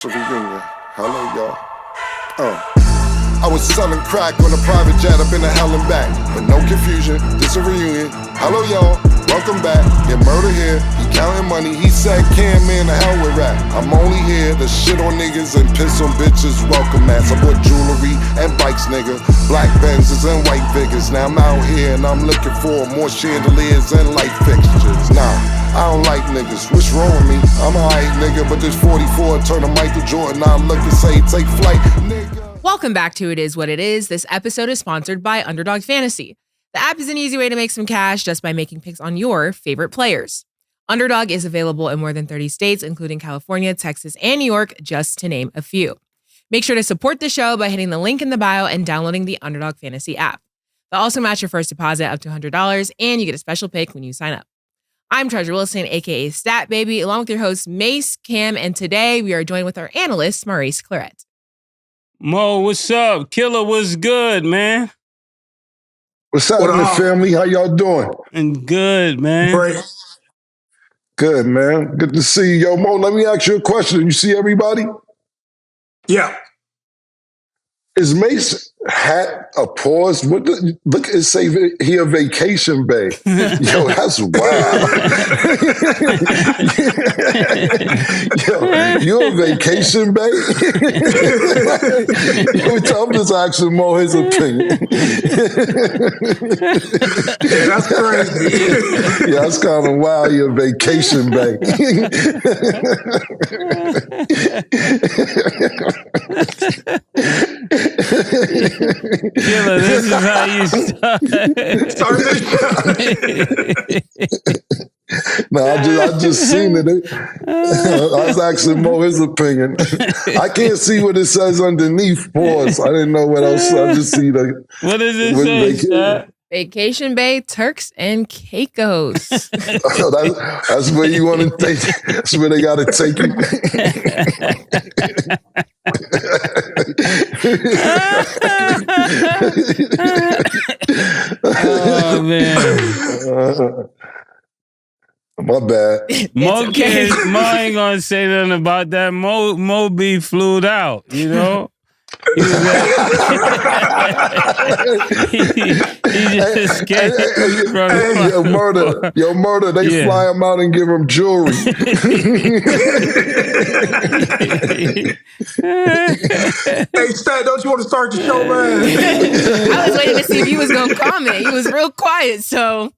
Reunion. Hello, y'all. I was selling crack on a private jet up in the hell and back. But no confusion, this a reunion. Hello, y'all. Welcome back. Get murder here. He counting money. He said, "Can man, the hell with rap." I'm only here to shit on niggas and piss on bitches. Welcome, ass. I bought jewelry and bikes, nigga. Black Benzes and white figures. Now I'm out here and I'm looking for more chandeliers and light fixtures. Nah. I don't like niggas, what's wrong with me? I'm a hype nigga, but this 44 turn to Michael Jordan. I look and say, take flight, nigga. Welcome back to It Is What It Is. This episode is sponsored by Underdog Fantasy. The app is an easy way to make some cash just by making picks on your favorite players. Underdog is available in more than 30 states, including California, Texas, and New York, just to name a few. Make sure to support the show by hitting the link in the bio and downloading the Underdog Fantasy app. They'll also match your first deposit up to $100, and you get a special pick when you sign up. I'm Treasure Wilson, aka Stat Baby, along with your hosts Mase, Cam, and today we are joined with our analyst, Maurice Clarett. Mo, what's up? Killer, what's good, man? What's happening, family? How y'all doing? And good, man. Great. Good, man. Good to see you. Yo, Mo, let me ask you a question. You see everybody? Yeah. Is Mase hat a pause? Look, it say he a vacation bay. Yo, that's wild. Yo, you a vacation bay? Yo, I'm just asking Mo his opinion. Yeah, that's crazy. Yeah, that's kind of wild. You're a vacation bay. Killer, this is how you start. No, I just seen it. I was asking Mo his opinion. I can't see what it says underneath. Pause. I didn't know what else. I just see the. What does it say? Vacation Bay, Turks and Caicos. Oh, that's where you want to take. That's where they got to take you. Oh man. My bad. Mo ain't gonna say nothing about that. Mo be flued out, you know? He just escaped from murder. They fly him out and give him jewelry. Hey, Stat, don't you want to start the show, man? I was waiting to see if he was going to comment. He was real quiet, so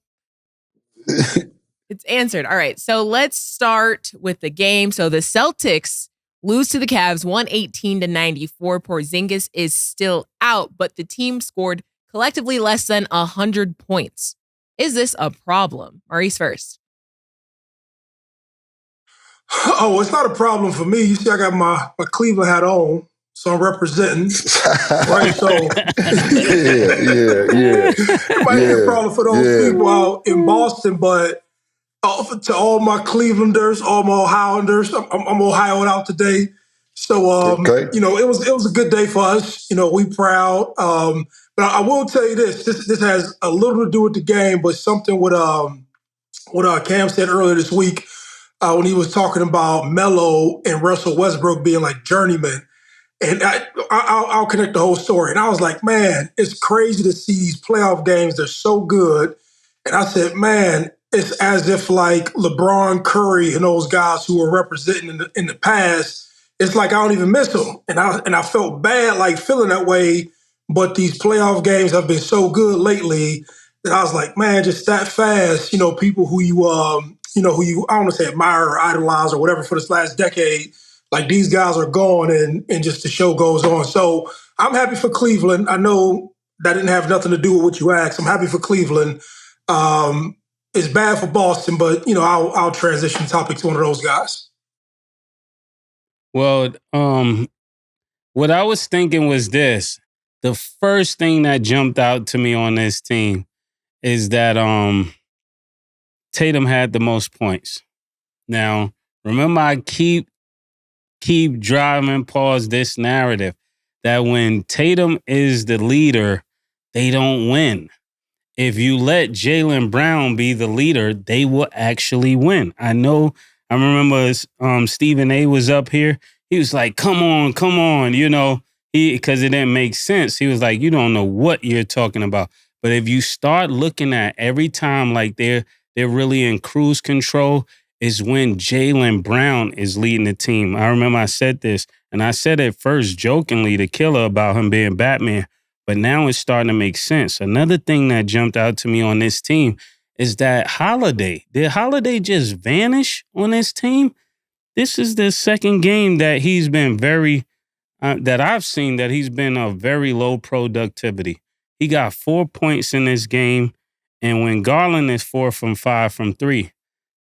it's answered. All right, so let's start with the game. So the Celtics lose to the Cavs 118-94. Porzingis is still out, but the team scored collectively less than 100 points. Is this a problem? Maurice first. Oh, it's not a problem for me. You see, I got my Cleveland hat on, so I'm representing. Right, so yeah. It might be a problem for those people out in Boston, but to all my Clevelanders, all my Ohioanders, I'm Ohioing out today. So, you know, it was a good day for us. You know, we proud. But I will tell you this has a little to do with the game, but something what Cam said earlier this week when he was talking about Melo and Russell Westbrook being like journeymen. And I'll connect the whole story. And I was like, man, it's crazy to see these playoff games. They're so good. And I said, man, it's as if like LeBron, Curry, and those guys who were representing in the past, it's like I don't even miss them. And I felt bad like feeling that way. But these playoff games have been so good lately that I was like, man, just that fast, you know, people who you I don't want to say admire or idolize or whatever for this last decade, like these guys are gone and just the show goes on. So I'm happy for Cleveland. I know that didn't have nothing to do with what you asked. I'm happy for Cleveland. It's bad for Boston, but you know, I'll transition topic to one of those guys. Well, what I was thinking was this. The first thing that jumped out to me on this team is that Tatum had the most points. Now, remember, I keep driving past this narrative that when Tatum is the leader, they don't win. If you let Jaylen Brown be the leader, they will actually win. I remember Stephen A was up here. he was like, come on, you know, because it didn't make sense. He was like, you don't know what you're talking about. But if you start looking at every time like they're really in cruise control is when Jaylen Brown is leading the team. I remember I said this, and I said it first jokingly to Killer about him being Batman, but now it's starting to make sense. Another thing that jumped out to me on this team is that Holiday. Did Holiday just vanish on this team? This is the second game that he's been that I've seen that he's been a very low productivity. He got 4 points in this game, and when Garland is 4 from 5 from 3,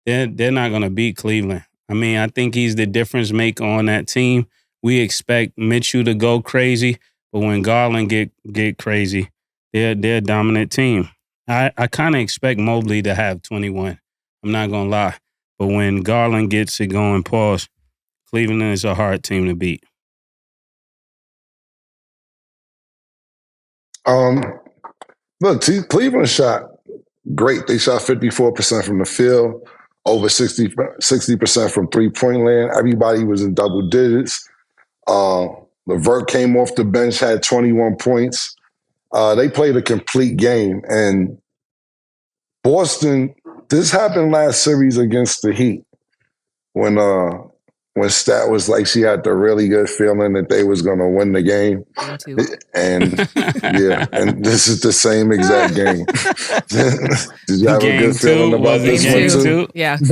they're not going to beat Cleveland. I mean, I think he's the difference maker on that team. We expect Mitchell to go crazy, but when Garland get crazy, they're a dominant team. I kind of expect Mobley to have 21. I'm not going to lie. But when Garland gets it going, pause, Cleveland is a hard team to beat. Look, Cleveland shot great. They shot 54% from the field, over 60% from three-point land. Everybody was in double digits. LeVert came off the bench, had 21 points. They played a complete game. And Boston, this happened last series against the Heat when Stat was like she had the really good feeling that they was going to win the game. And yeah, and this is the same exact game. Did you have a good feeling about this one too? Yeah. Did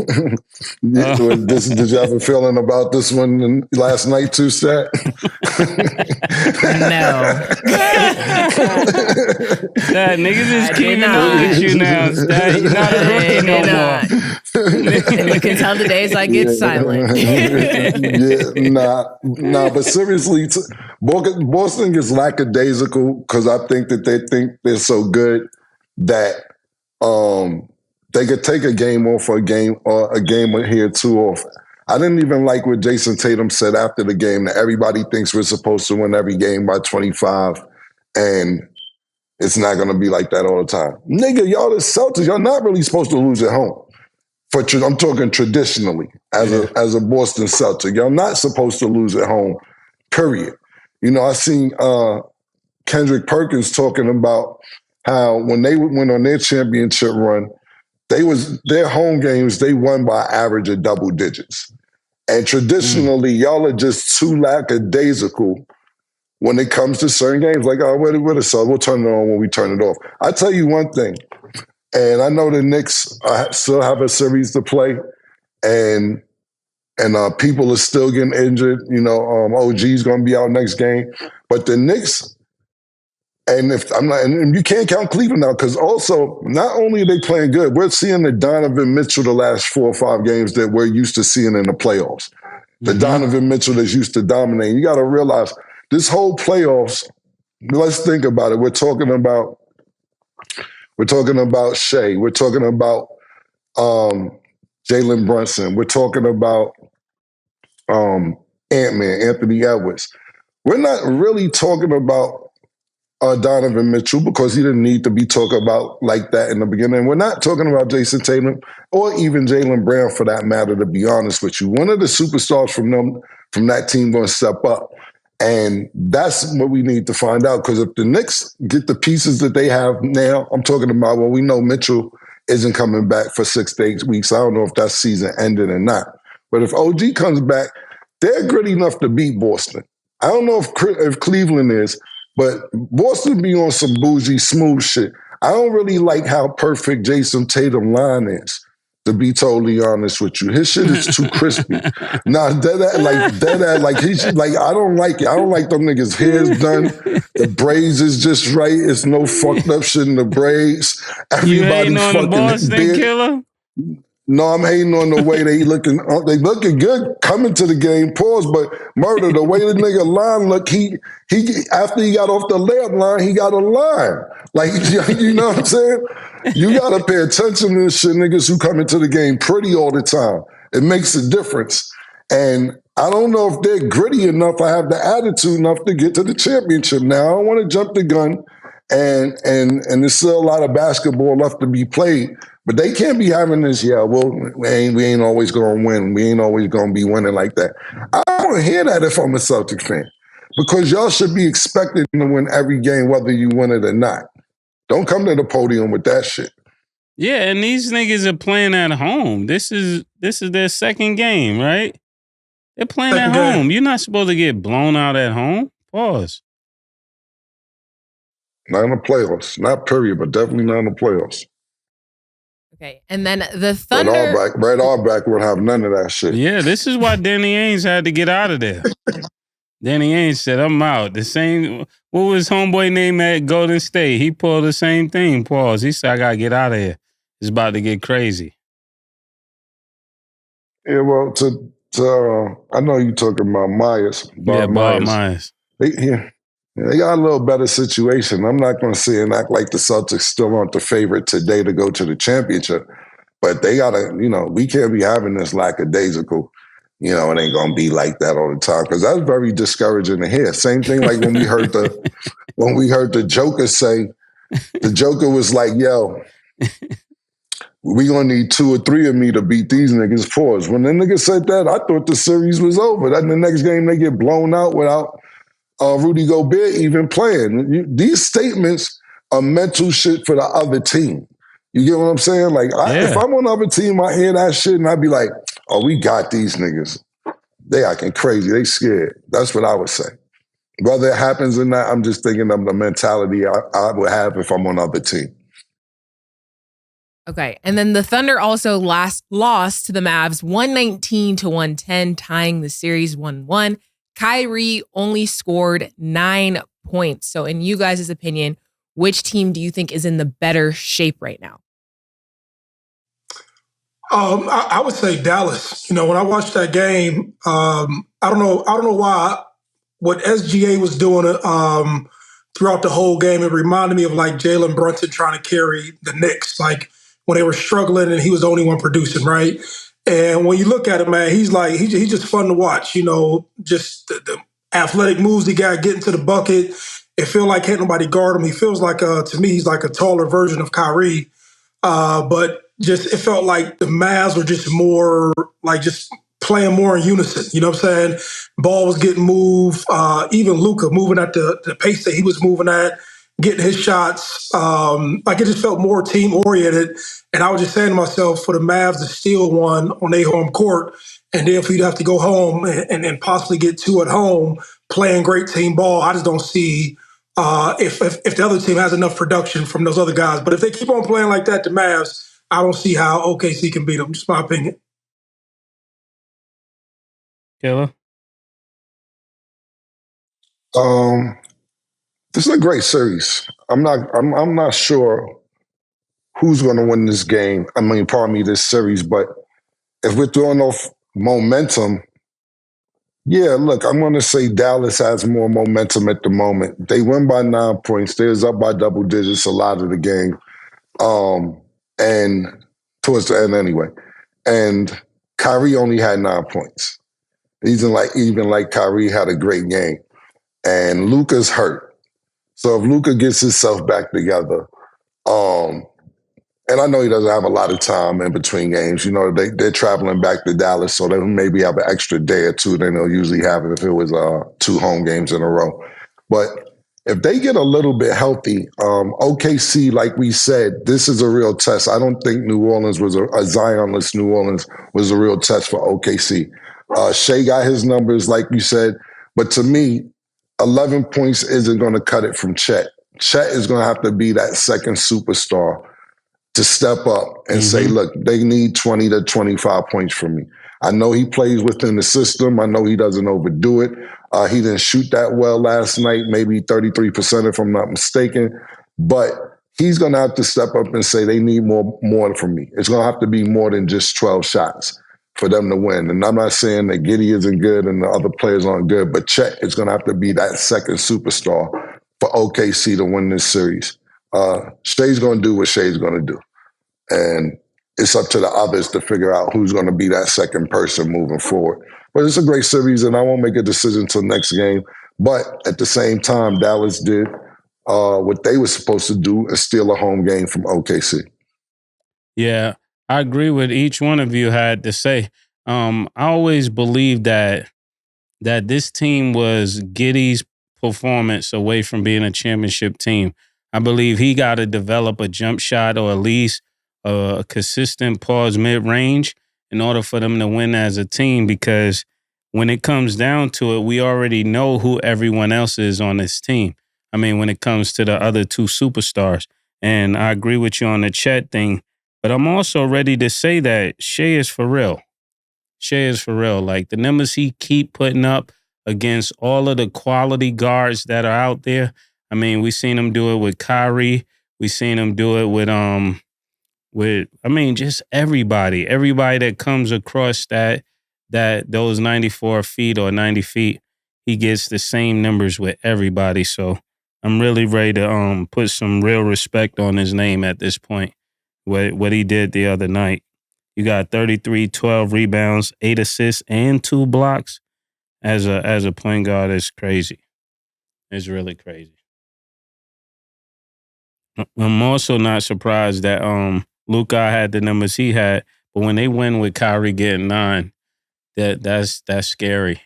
you have a feeling about this one last night too, Stat? No. That niggas is keeping up with you now, Stat. You're not a rookie no more. And you can tell the days I get silent. But seriously, Boston gets lackadaisical because I think that they think they're so good that they could take a game off a game here too often. I didn't even like what Jason Tatum said after the game, that everybody thinks we're supposed to win every game by 25, and it's not going to be like that all the time. Nigga, y'all the Celtics, y'all not really supposed to lose at home. I'm talking traditionally as a Boston Celtic. Y'all not supposed to lose at home, period. You know, I seen Kendrick Perkins talking about how when they went on their championship run, their home games, they won by average of double digits. And traditionally, y'all are just too lackadaisical when it comes to certain games. Like, oh, we're the Celtics. We'll turn it on when we turn it off. I tell you one thing. And I know the Knicks still have a series to play, and people are still getting injured. You know, OG's going to be out next game, but the Knicks, and you can't count Cleveland out because also not only are they playing good, we're seeing the Donovan Mitchell the last 4 or 5 games that we're used to seeing in the playoffs. The Donovan Mitchell that's used to dominating. You got to realize this whole playoffs. Let's think about it. We're talking about Shea. We're talking about Jalen Brunson. We're talking about Ant-Man, Anthony Edwards. We're not really talking about Donovan Mitchell because he didn't need to be talked about like that in the beginning. We're not talking about Jason Tatum or even Jaylen Brown for that matter, to be honest with you. One of the superstars from that team going to step up. And that's what we need to find out, because if the Knicks get the pieces that they have now, I'm talking about, well, we know Mitchell isn't coming back for 6 to 8 weeks. I don't know if that season ended or not. But if OG comes back, they're good enough to beat Boston. I don't know if Cleveland is, but Boston be on some bougie, smooth shit. I don't really like how perfect Jason Tatum line is, to be totally honest with you. His shit is too crispy. Nah, I don't like it. I don't like them niggas' hair's done. The braids is just right. It's no fucked up shit in the braids. Everybody fucking Boston Killer? No, I'm hating on the way they looking good coming to the game, pause, but Murder, the way the nigga line look, he after he got off the layup line, he got a line. Like, you know what I'm saying? You gotta pay attention to this shit, niggas who come into the game pretty all the time. It makes a difference. And I don't know if they're gritty enough, I have the attitude enough to get to the championship. Now, I don't want to jump the gun, and there's still a lot of basketball left to be played. But they can't be having this, we ain't always going to win. We ain't always going to be winning like that. I don't want to hear that if I'm a Celtics fan. Because y'all should be expected to win every game, whether you win it or not. Don't come to the podium with that shit. Yeah, and these niggas are playing at home. This is their second game, right? They're playing at home. You're not supposed to get blown out at home. Pause. Not in the playoffs. Not period, but definitely not in the playoffs. Okay, and then the Thunder... Red Auerbach would have none of that shit. Yeah, this is why Danny Ainge had to get out of there. Danny Ainge said, I'm out. The same... What was homeboy name at Golden State? He pulled the same thing, pause. He said, I got to get out of here. It's about to get crazy. Yeah, well, I know you're talking about Myers. Bob Myers. They got a little better situation. I'm not going to say and act like the Celtics still aren't the favorite today to go to the championship, but they got to, we can't be having this lackadaisical, it ain't going to be like that all the time, because that's very discouraging to hear. Same thing like when we heard the Joker say, the Joker was like, yo, we going to need 2 or 3 of me to beat these niggas. Pause. When the nigga said that, I thought the series was over. Then the next game they get blown out without Rudy Gobert even playing. These statements are mental shit for the other team. You get what I'm saying? Like, if I'm on the other team, I hear that shit and I'd be like, oh, we got these niggas. They acting crazy. They scared. That's what I would say. Whether it happens or not, I'm just thinking of the mentality I would have if I'm on the other team. Okay, and then the Thunder also lost to the Mavs 119-110, tying the series 1-1. Kyrie only scored 9 points. So in you guys' opinion, which team do you think is in the better shape right now? I would say Dallas. When I watched that game, I don't know why what SGA was doing throughout the whole game. It reminded me of like Jalen Brunson trying to carry the Knicks, like when they were struggling and he was the only one producing, right? And when you look at him, man, he's just fun to watch. Just the athletic moves he got, getting to the bucket. It feels like can't nobody guard him. He feels like, to me, he's like a taller version of Kyrie. But just it felt like the Mavs were just more like just playing more in unison. You know what I'm saying? Ball was getting moved. Even Luka moving at the pace that he was moving at, getting his shots. Like it just felt more team oriented. And I was just saying to myself, for the Mavs to steal one on their home court, and then for you to have to go home and possibly get 2 at home playing great team ball, I just don't see if the other team has enough production from those other guys. But if they keep on playing like that, the Mavs, I don't see how OKC can beat them. Just my opinion. Killer? This is a great series. I'm not sure who's going to win this game. This series. But if we're throwing off momentum, yeah, look, I'm going to say Dallas has more momentum at the moment. They win by 9 points. They're up by double digits a lot of the game, and towards the end anyway. And Kyrie only had 9 points. Even like Kyrie had a great game. And Luka's hurt. So if Luka gets himself back together, and I know he doesn't have a lot of time in between games. They're traveling back to Dallas, so they maybe have an extra day or 2 than they'll usually have if it was 2 home games in a row. But if they get a little bit healthy, OKC, like we said, this is a real test. I don't think New Orleans was a Zionless New Orleans was a real test for OKC. Shea got his numbers, like you said, but to me, 11 points isn't going to cut it from Chet. Chet is going to have to be that second superstar to step up and say, look, they need 20 to 25 points from me. I know he plays within the system. I know he doesn't overdo it. He didn't shoot that well last night, maybe 33% if I'm not mistaken. But he's going to have to step up and say they need more from me. It's going to have to be more than just 12 shots for them to win. And I'm not saying that Giddey isn't good and the other players aren't good, but Chet is going to have to be that second superstar for OKC to win this series. Shea's going to do what Shea's going to do. And it's up to the others to figure out who's going to be that second person moving forward. But it's a great series, and I won't make a decision until next game. But at the same time, Dallas did what they were supposed to do and steal a home game from OKC. Yeah, I agree with each one of you had to say. I always believed that this team was Giddey's performance away from being a championship team. I believe he got to develop a jump shot or at least a consistent pause mid-range in order for them to win as a team, because when it comes down to it, we already know who everyone else is on this team. I mean, when it comes to the other two superstars. And I agree with you on the Chet thing, but I'm also ready to say that Shea is for real. Shea is for real. Like, the numbers he keep putting up against all of the quality guards that are out there. I mean, we seen him do it with Kyrie. We seen him do it with just everybody that comes across that those 94 feet or 90 feet. He gets the same numbers with everybody. So I'm really ready to put some real respect on his name at this point. What he did the other night. You got 33, 12 rebounds, 8 assists, and 2 blocks as a point guard. Is crazy. It's really crazy. I'm also not surprised that Luka had the numbers he had, but when they win with Kyrie getting 9, that's scary.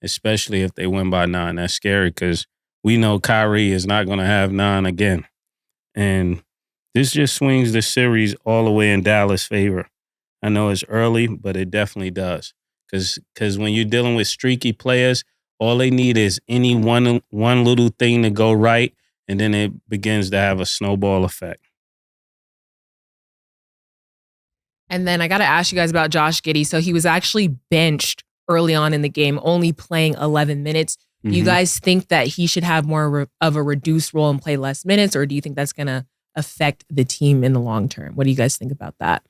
Especially if they win by 9. That's scary because we know Kyrie is not going to have 9 again. And this just swings the series all the way in Dallas' favor. I know it's early, but it definitely does. Because when you're dealing with streaky players, all they need is any one little thing to go right, and then it begins to have a snowball effect. And then I got to ask you guys about Josh Giddey. So he was actually benched early on in the game, only playing 11 minutes. Do you guys think that he should have more of a reduced role and play less minutes, or do you think that's going to affect the team in the long term? What do you guys think about that?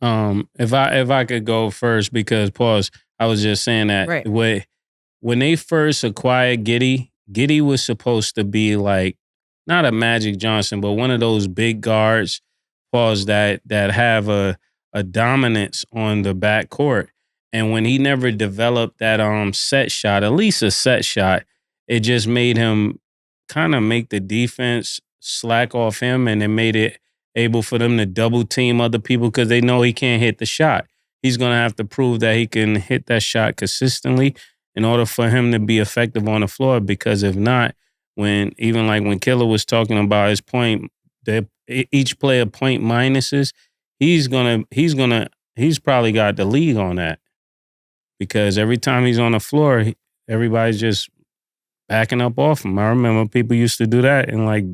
If I could go first, because I was just saying that right. When they first acquired Giddey was supposed to be like not a Magic Johnson, but one of those big guards, that have a dominance on the backcourt. And when he never developed that set shot, at least a set shot, it just made him kind of make the defense slack off him, and it made it able for them to double team other people because they know he can't hit the shot. He's going to have to prove that he can hit that shot consistently in order for him to be effective on the floor, because if not, when Killer was talking about his point, that each player point minuses, he's probably got the lead on that, because every time he's on the floor, everybody's just backing up off him. I remember people used to do that in like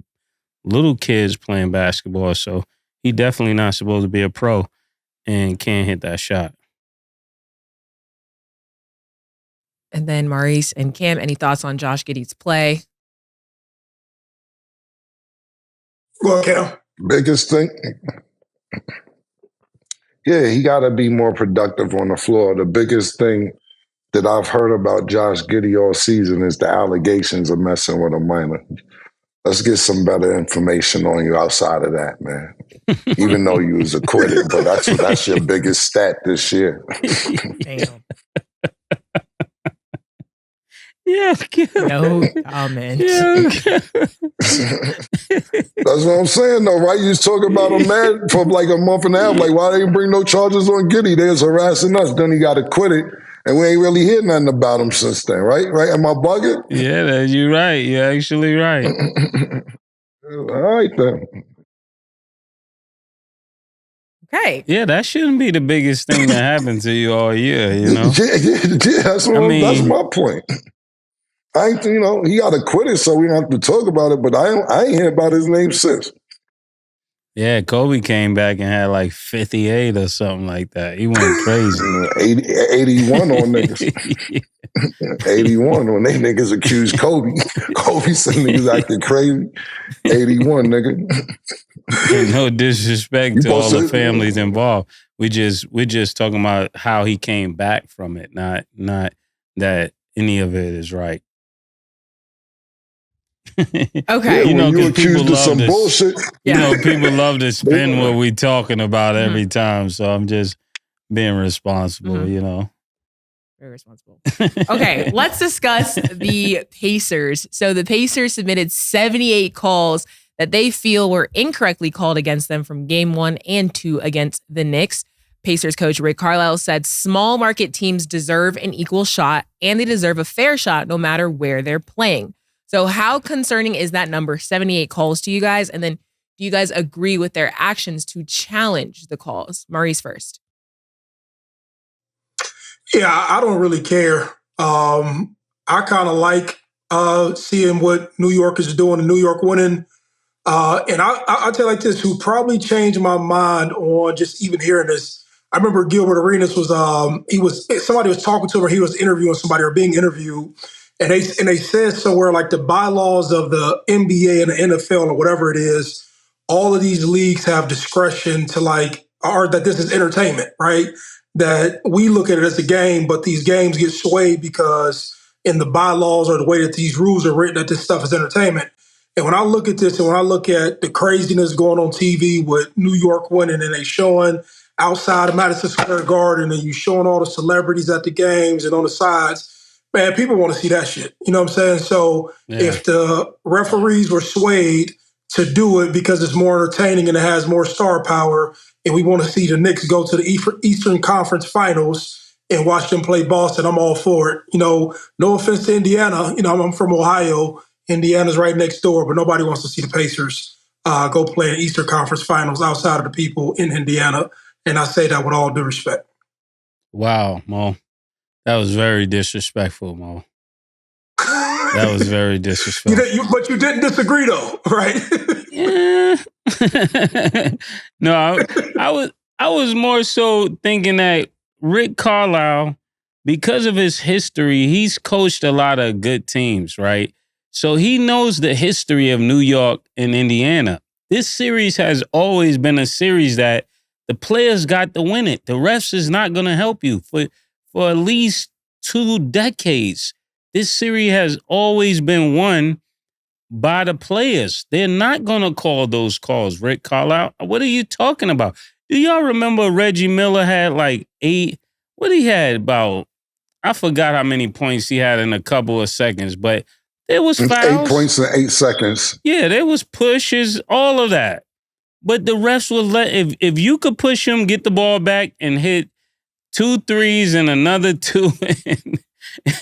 little kids playing basketball. So he definitely not supposed to be a pro and can't hit that shot. And then Maurice and Cam, any thoughts on Josh Giddey's play? Go ahead, Cam. Biggest thing, he got to be more productive on the floor. The biggest thing that I've heard about Josh Giddey all season is the allegations of messing with a minor. Let's get some better information on you outside of that, man. Even though you was acquitted, but that's your biggest stat this year. Damn. Yeah. No comment. That's what I'm saying, though, right? You was talking about him mad for like a month and a half. Like, why they didn't bring no charges on Giddey? They was harassing us. Then he got acquitted, and we ain't really heard nothing about him since then, right? Right? Am I bugging? Yeah, you're right. You're actually right. All right, then. Okay. Yeah, that shouldn't be the biggest thing that happened to you all year, you know? Yeah, that's my point. I ain't, he got acquitted, so we don't have to talk about it, but I ain't hear about his name since. Yeah, Kobe came back and had like 58 or something like that. He went crazy. 81 on niggas. 81 when they niggas accused Kobe. Kobe said niggas acting crazy. 81, nigga. And no disrespect to all the families involved. We're just talking about how he came back from it, not that any of it is right. Okay. Yeah, you accused of some bullshit. People love to spin what we talking about every time. So I'm just being responsible, Very responsible. Okay, let's discuss the Pacers. So the Pacers submitted 78 calls that they feel were incorrectly called against them from game 1 and 2 against the Knicks. Pacers coach Rick Carlisle said small market teams deserve an equal shot and they deserve a fair shot no matter where they're playing. So how concerning is that number, 78 calls to you guys? And then do you guys agree with their actions to challenge the calls? Maurice first. Yeah, I don't really care. I kind of like seeing what New York is doing and New York winning. And I'll tell you like this, who probably changed my mind on just even hearing this. I remember Gilbert Arenas somebody was talking to him or he was interviewing somebody or being interviewed. And they said somewhere like the bylaws of the NBA and the NFL or whatever it is, all of these leagues have discretion to or that this is entertainment, right? That we look at it as a game, but these games get swayed because in the bylaws or the way that these rules are written, that this stuff is entertainment. And when I look at this and when I look at the craziness going on TV with New York winning and they showing outside of Madison Square Garden and you showing all the celebrities at the games and on the sides, man, people want to see that shit. You know what I'm saying? So if the referees were swayed to do it because it's more entertaining and it has more star power, and we want to see the Knicks go to the Eastern Conference Finals and watch them play Boston, I'm all for it. No offense to Indiana. I'm from Ohio. Indiana's right next door, but nobody wants to see the Pacers go play in Eastern Conference Finals outside of the people in Indiana. And I say that with all due respect. Wow, Mo. That was very disrespectful, Mo. That was very disrespectful. But you didn't disagree, though, right? Yeah. No, I was more so thinking that Rick Carlisle, because of his history, he's coached a lot of good teams, right? So he knows the history of New York and Indiana. This series has always been a series that the players got to win it. The refs is not going to help you for at least 2 decades. This series has always been won by the players. They're not going to call those calls, Rick Carlisle. What are you talking about? Do y'all remember Reggie Miller had like 8? What he had about? I forgot how many points he had in a couple of seconds, but there was fouls. 8 points in 8 seconds. Yeah, there was pushes, all of that. But the refs would let, if you could push him, get the ball back and hit 2 threes and another 2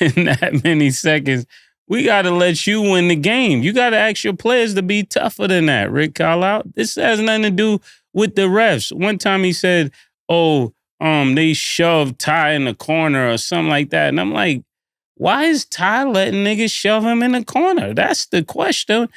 in that many seconds, we got to let you win the game. You got to ask your players to be tougher than that, Rick Carlisle. This has nothing to do with the refs. One time he said, they shoved Ty in the corner or something like that. And I'm like, why is Ty letting niggas shove him in the corner? That's the question.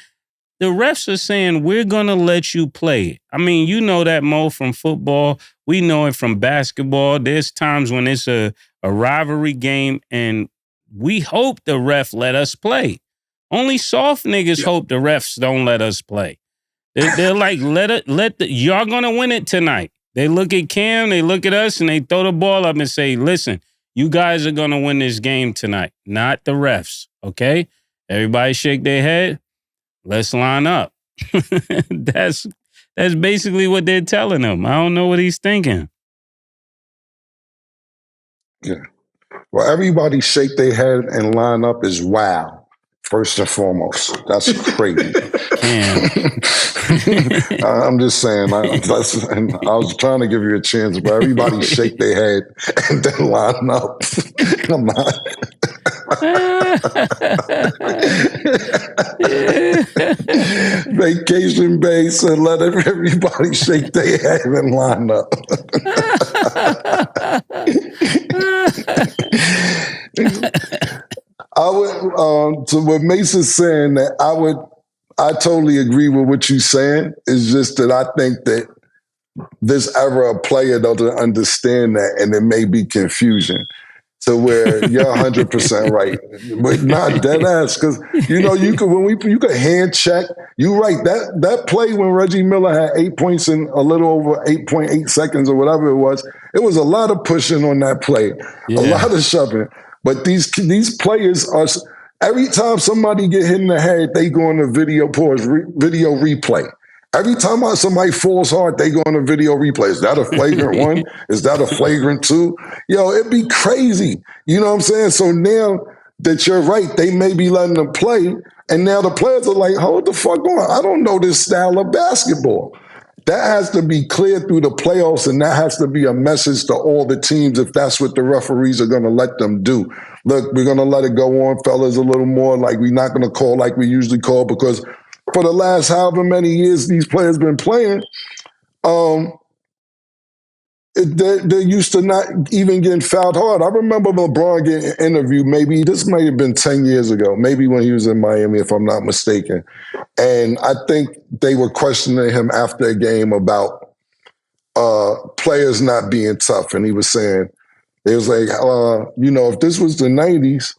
The refs are saying, we're going to let you play. I mean, you know that, Mo, from football. We know it from basketball. There's times when it's a rivalry game, and we hope the ref let us play. Only soft niggas hope the refs don't let us play. They're like, y'all going to win it tonight. They look at Cam, they look at us, and they throw the ball up and say, listen, you guys are going to win this game tonight, not the refs, okay? Everybody shake their head. Let's line up. That's basically what they're telling him. I don't know what he's thinking. Yeah. Well, everybody shake their head and line up is wow. First and foremost. That's crazy. I'm just saying. I was trying to give you a chance, but everybody shake their head and then line up. Come on. Vacation base and let everybody shake their head and line up. I would to what Mase is saying, that I totally agree with what you're saying. It's just that I think that this era of player doesn't understand that, and there may be confusion. To where you're 100% right, but not dead ass. Because you could hand check. You're right. That play when Reggie Miller had 8 points in a little over 8.8 seconds or whatever it was a lot of pushing on that play, a lot of shoving. But these players are. Every time somebody get hit in the head, they go on the video replay. Every time somebody falls hard, they go on a video replay. Is that a flagrant 1? Is that a flagrant 2? It'd be crazy. You know what I'm saying? So now that you're right, they may be letting them play, And now the players are like, hold the fuck on. I don't know this style of basketball. That has to be clear through the playoffs, and that has to be a message to all the teams if that's what the referees are going to let them do. Look, we're going to let it go on, fellas, a little more. Like, we're not going to call like we usually call, because for the last however many years these players been playing, they're used to not even getting fouled hard. I remember LeBron getting an interview, maybe this might have been 10 years ago, maybe when he was in Miami, if I'm not mistaken. And I think they were questioning him after a game about players not being tough. And he was saying, it was like, if this was the 90s,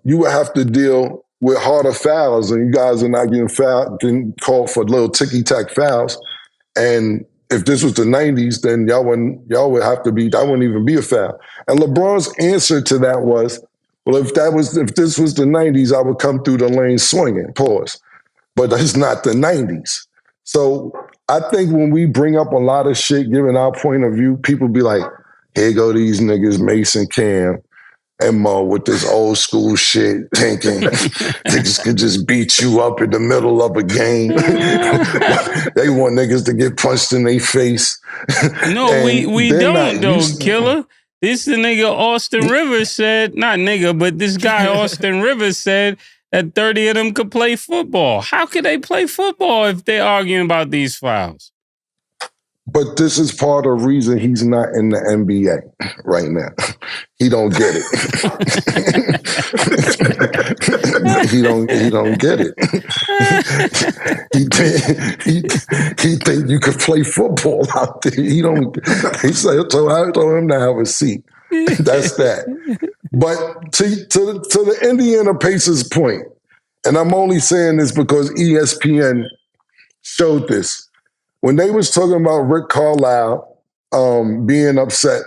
you would have to deal with harder fouls, and you guys are not getting called for little ticky-tack fouls. And if this was the 90s, then y'all would have to be, that wouldn't even be a foul. And LeBron's answer to that was, well, if this was the 90s, I would come through the lane swinging, pause. But it's not the 90s. So I think when we bring up a lot of shit, giving our point of view, people be like, here go these niggas, Mase and Cam and Mo, with this old school shit, thinking niggas could just beat you up in the middle of a game. They want niggas to get punched in their face. No, we don't, though, Killer. This the nigga Austin Rivers said, not nigga, but this guy Austin Rivers said that 30 of them could play football. How could they play football if they're arguing about these fouls? But this is part of the reason he's not in the NBA right now. He don't get it. he don't get it. he think you could play football out there. He don't. He said, so I told him to have a seat. That's that. But to the Indiana Pacers point, and I'm only saying this because ESPN showed this. When they was talking about Rick Carlisle being upset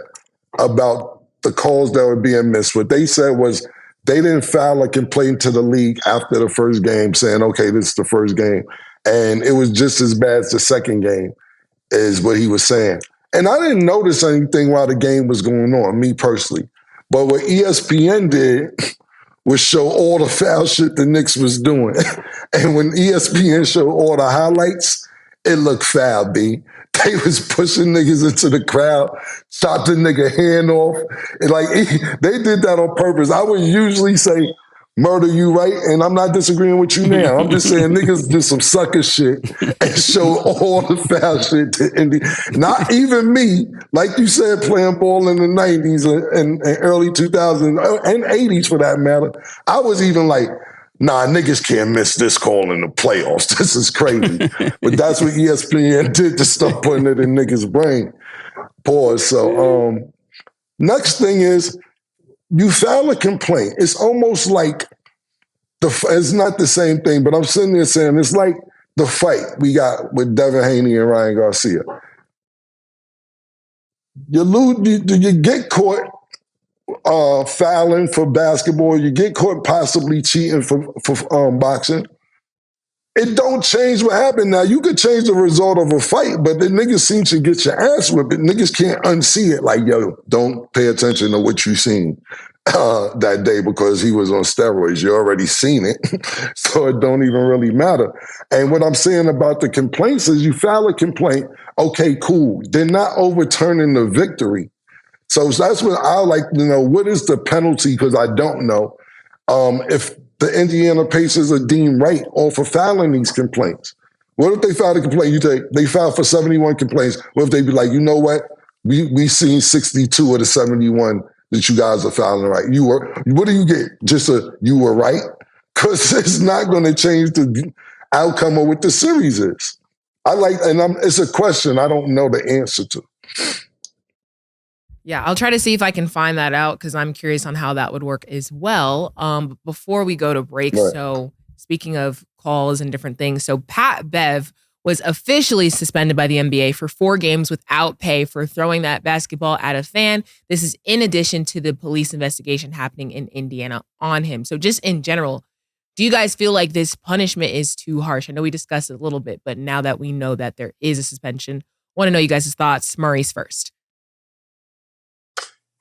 about the calls that were being missed, what they said was they didn't file a complaint to the league after the first game saying, okay, this is the first game. And it was just as bad as the second game, is what he was saying. And I didn't notice anything while the game was going on, me personally. But what ESPN did was show all the foul shit the Knicks was doing. And when ESPN showed all the highlights, it looked foul, B. They was pushing niggas into the crowd, chopped the nigga hand off. And they did that on purpose. I would usually say, murder, you right? And I'm not disagreeing with you now. I'm just saying niggas did some sucker shit and show all the foul shit to Indy. Not even me, like you said, playing ball in the 90s and early 2000s and 80s for that matter. I was even like, nah, niggas can't miss this call in the playoffs. This is crazy. But that's what ESPN did to start putting it in niggas' brain. Pause. So next thing is, you file a complaint. It's almost like it's not the same thing, but I'm sitting there saying it's like the fight we got with Devin Haney and Ryan Garcia. You get caught fouling for basketball, you get caught possibly cheating for boxing. It don't change what happened. Now, you could change the result of a fight, but the niggas seem to get your ass whipped. Niggas can't unsee it. Like, yo, don't pay attention to what you seen that day because he was on steroids. You already seen it, so it don't even really matter. And what I'm saying about the complaints is you file a complaint, okay, cool. They're not overturning the victory. So that's what I like to know. What is the penalty? Because I don't know. If the Indiana Pacers are deemed right off of filing these complaints. What if they filed a complaint? They filed for 71 complaints. What if they be like, you know what? We seen 62 of the 71 that you guys are filing right. What do you get? Just you were right? Because it's not going to change the outcome of what the series is. It's a question I don't know the answer to. Yeah, I'll try to see if I can find that out because I'm curious on how that would work as well. Before we go to break, right. So speaking of calls and different things, so Pat Bev was officially suspended by the NBA for 4 games without pay for throwing that basketball at a fan. This is in addition to the police investigation happening in Indiana on him. So just in general, do you guys feel like this punishment is too harsh? I know we discussed it a little bit, but now that we know that there is a suspension, want to know you guys' thoughts. Maurice first.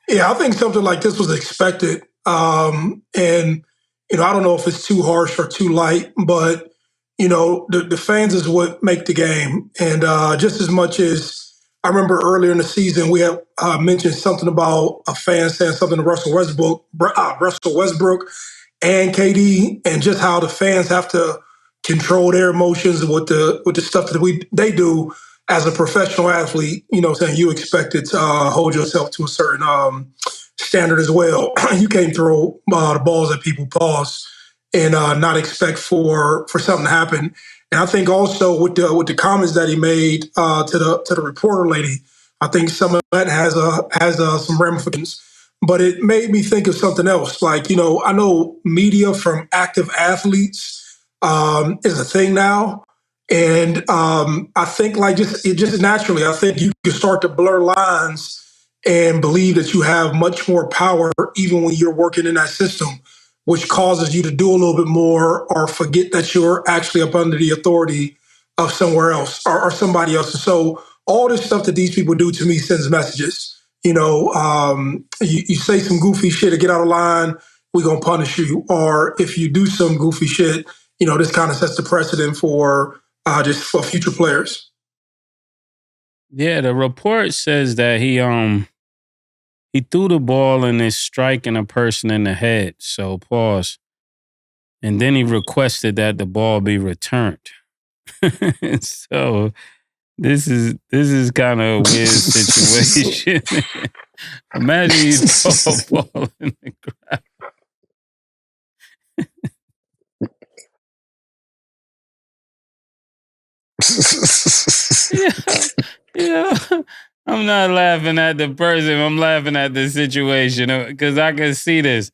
Yeah, I think something like this was expected. And, I don't know if it's too harsh or too light, but the fans is what make the game. And just as much as I remember earlier in the season, we had mentioned something about a fan saying something to Russell Westbrook and KD, and just how the fans have to control their emotions with the stuff that they do as a professional athlete. Saying you expected to hold yourself to a certain standard as well. You can't throw the balls at people, pause, and not expect for something to happen. And I think also with the comments that he made to the reporter lady, I think some of that has some ramifications. But it made me think of something else. Like, I know media from active athletes is a thing now. And I think just naturally, I think you can start to blur lines and believe that you have much more power even when you're working in that system, which causes you to do a little bit more or forget that you're actually up under the authority of somewhere else or somebody else. And so all this stuff that these people do to me sends messages. You say some goofy shit to get out of line, we're going to punish you. Or if you do some goofy shit, this kind of sets the precedent for future players. Yeah, the report says that he threw the ball and is striking a person in the head. So pause. And then he requested that the ball be returned. So this is kind of a weird situation. Imagine you throw a ball in the ground. Yeah. I'm not laughing at the person. I'm laughing at the situation because I can see this.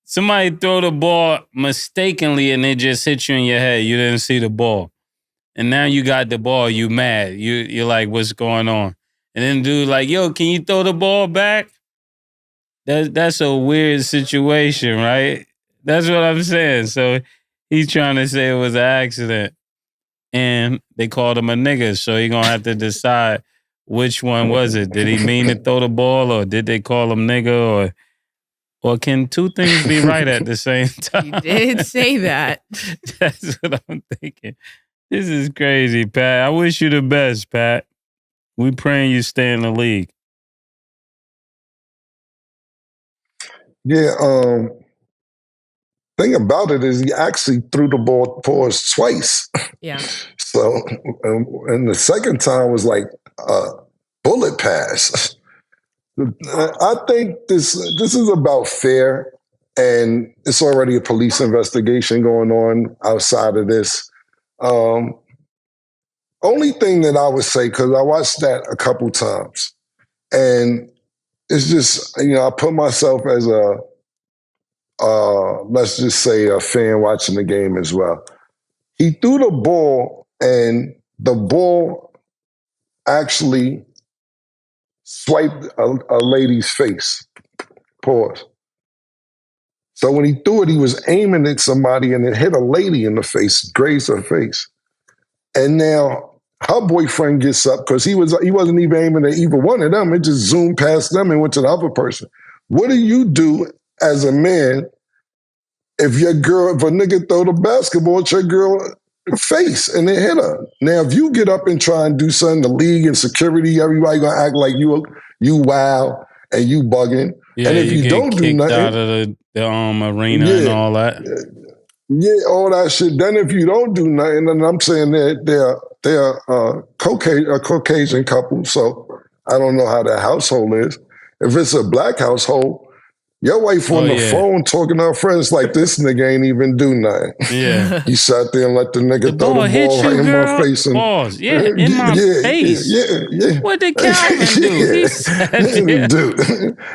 Somebody throw the ball mistakenly and it just hit you in your head. You didn't see the ball. And now you got the ball. You mad. You're like, what's going on? And then dude like, yo, can you throw the ball back? That's a weird situation, right? That's what I'm saying. So he's trying to say it was an accident. And they called him a nigga. So he's going to have to decide which one was it. Did he mean to throw the ball or did they call him nigga or can two things be right at the same time? You did say that. That's what I'm thinking. This is crazy, Pat. I wish you the best, Pat. We praying you stay in the league. Yeah, thing about it is he actually threw the ball pause twice. Yeah. So, and the second time was like a bullet pass. I think this is about fair, and it's already a police investigation going on outside of this. Only thing that I would say, because I watched that a couple times, and it's just, I put myself as let's just say a fan watching the game as well. He threw the ball, and the ball actually swiped a lady's face. Pause. So when he threw it, he was aiming at somebody, and it hit a lady in the face, grazed her face. And now her boyfriend gets up because he wasn't even aiming at either one of them. It just zoomed past them and went to the other person. What do you do as a man if a nigga throw the basketball at your girl face and it hit her? Now, if you get up and try and do something, the league and security, everybody gonna act like you wild and you bugging. Yeah, and if you don't do nothing, out of the arena and all that. Yeah, all that shit. Then if you don't do nothing, and I'm saying they're a Caucasian couple, so I don't know how that household is. If it's a black household, your wife on the phone talking to her friends like this nigga ain't even do nothing. Yeah. He sat there and let the nigga throw the ball right in my face. And, Pause. Yeah, in my face. Yeah. What did Calvin do? He said, yeah. Dude.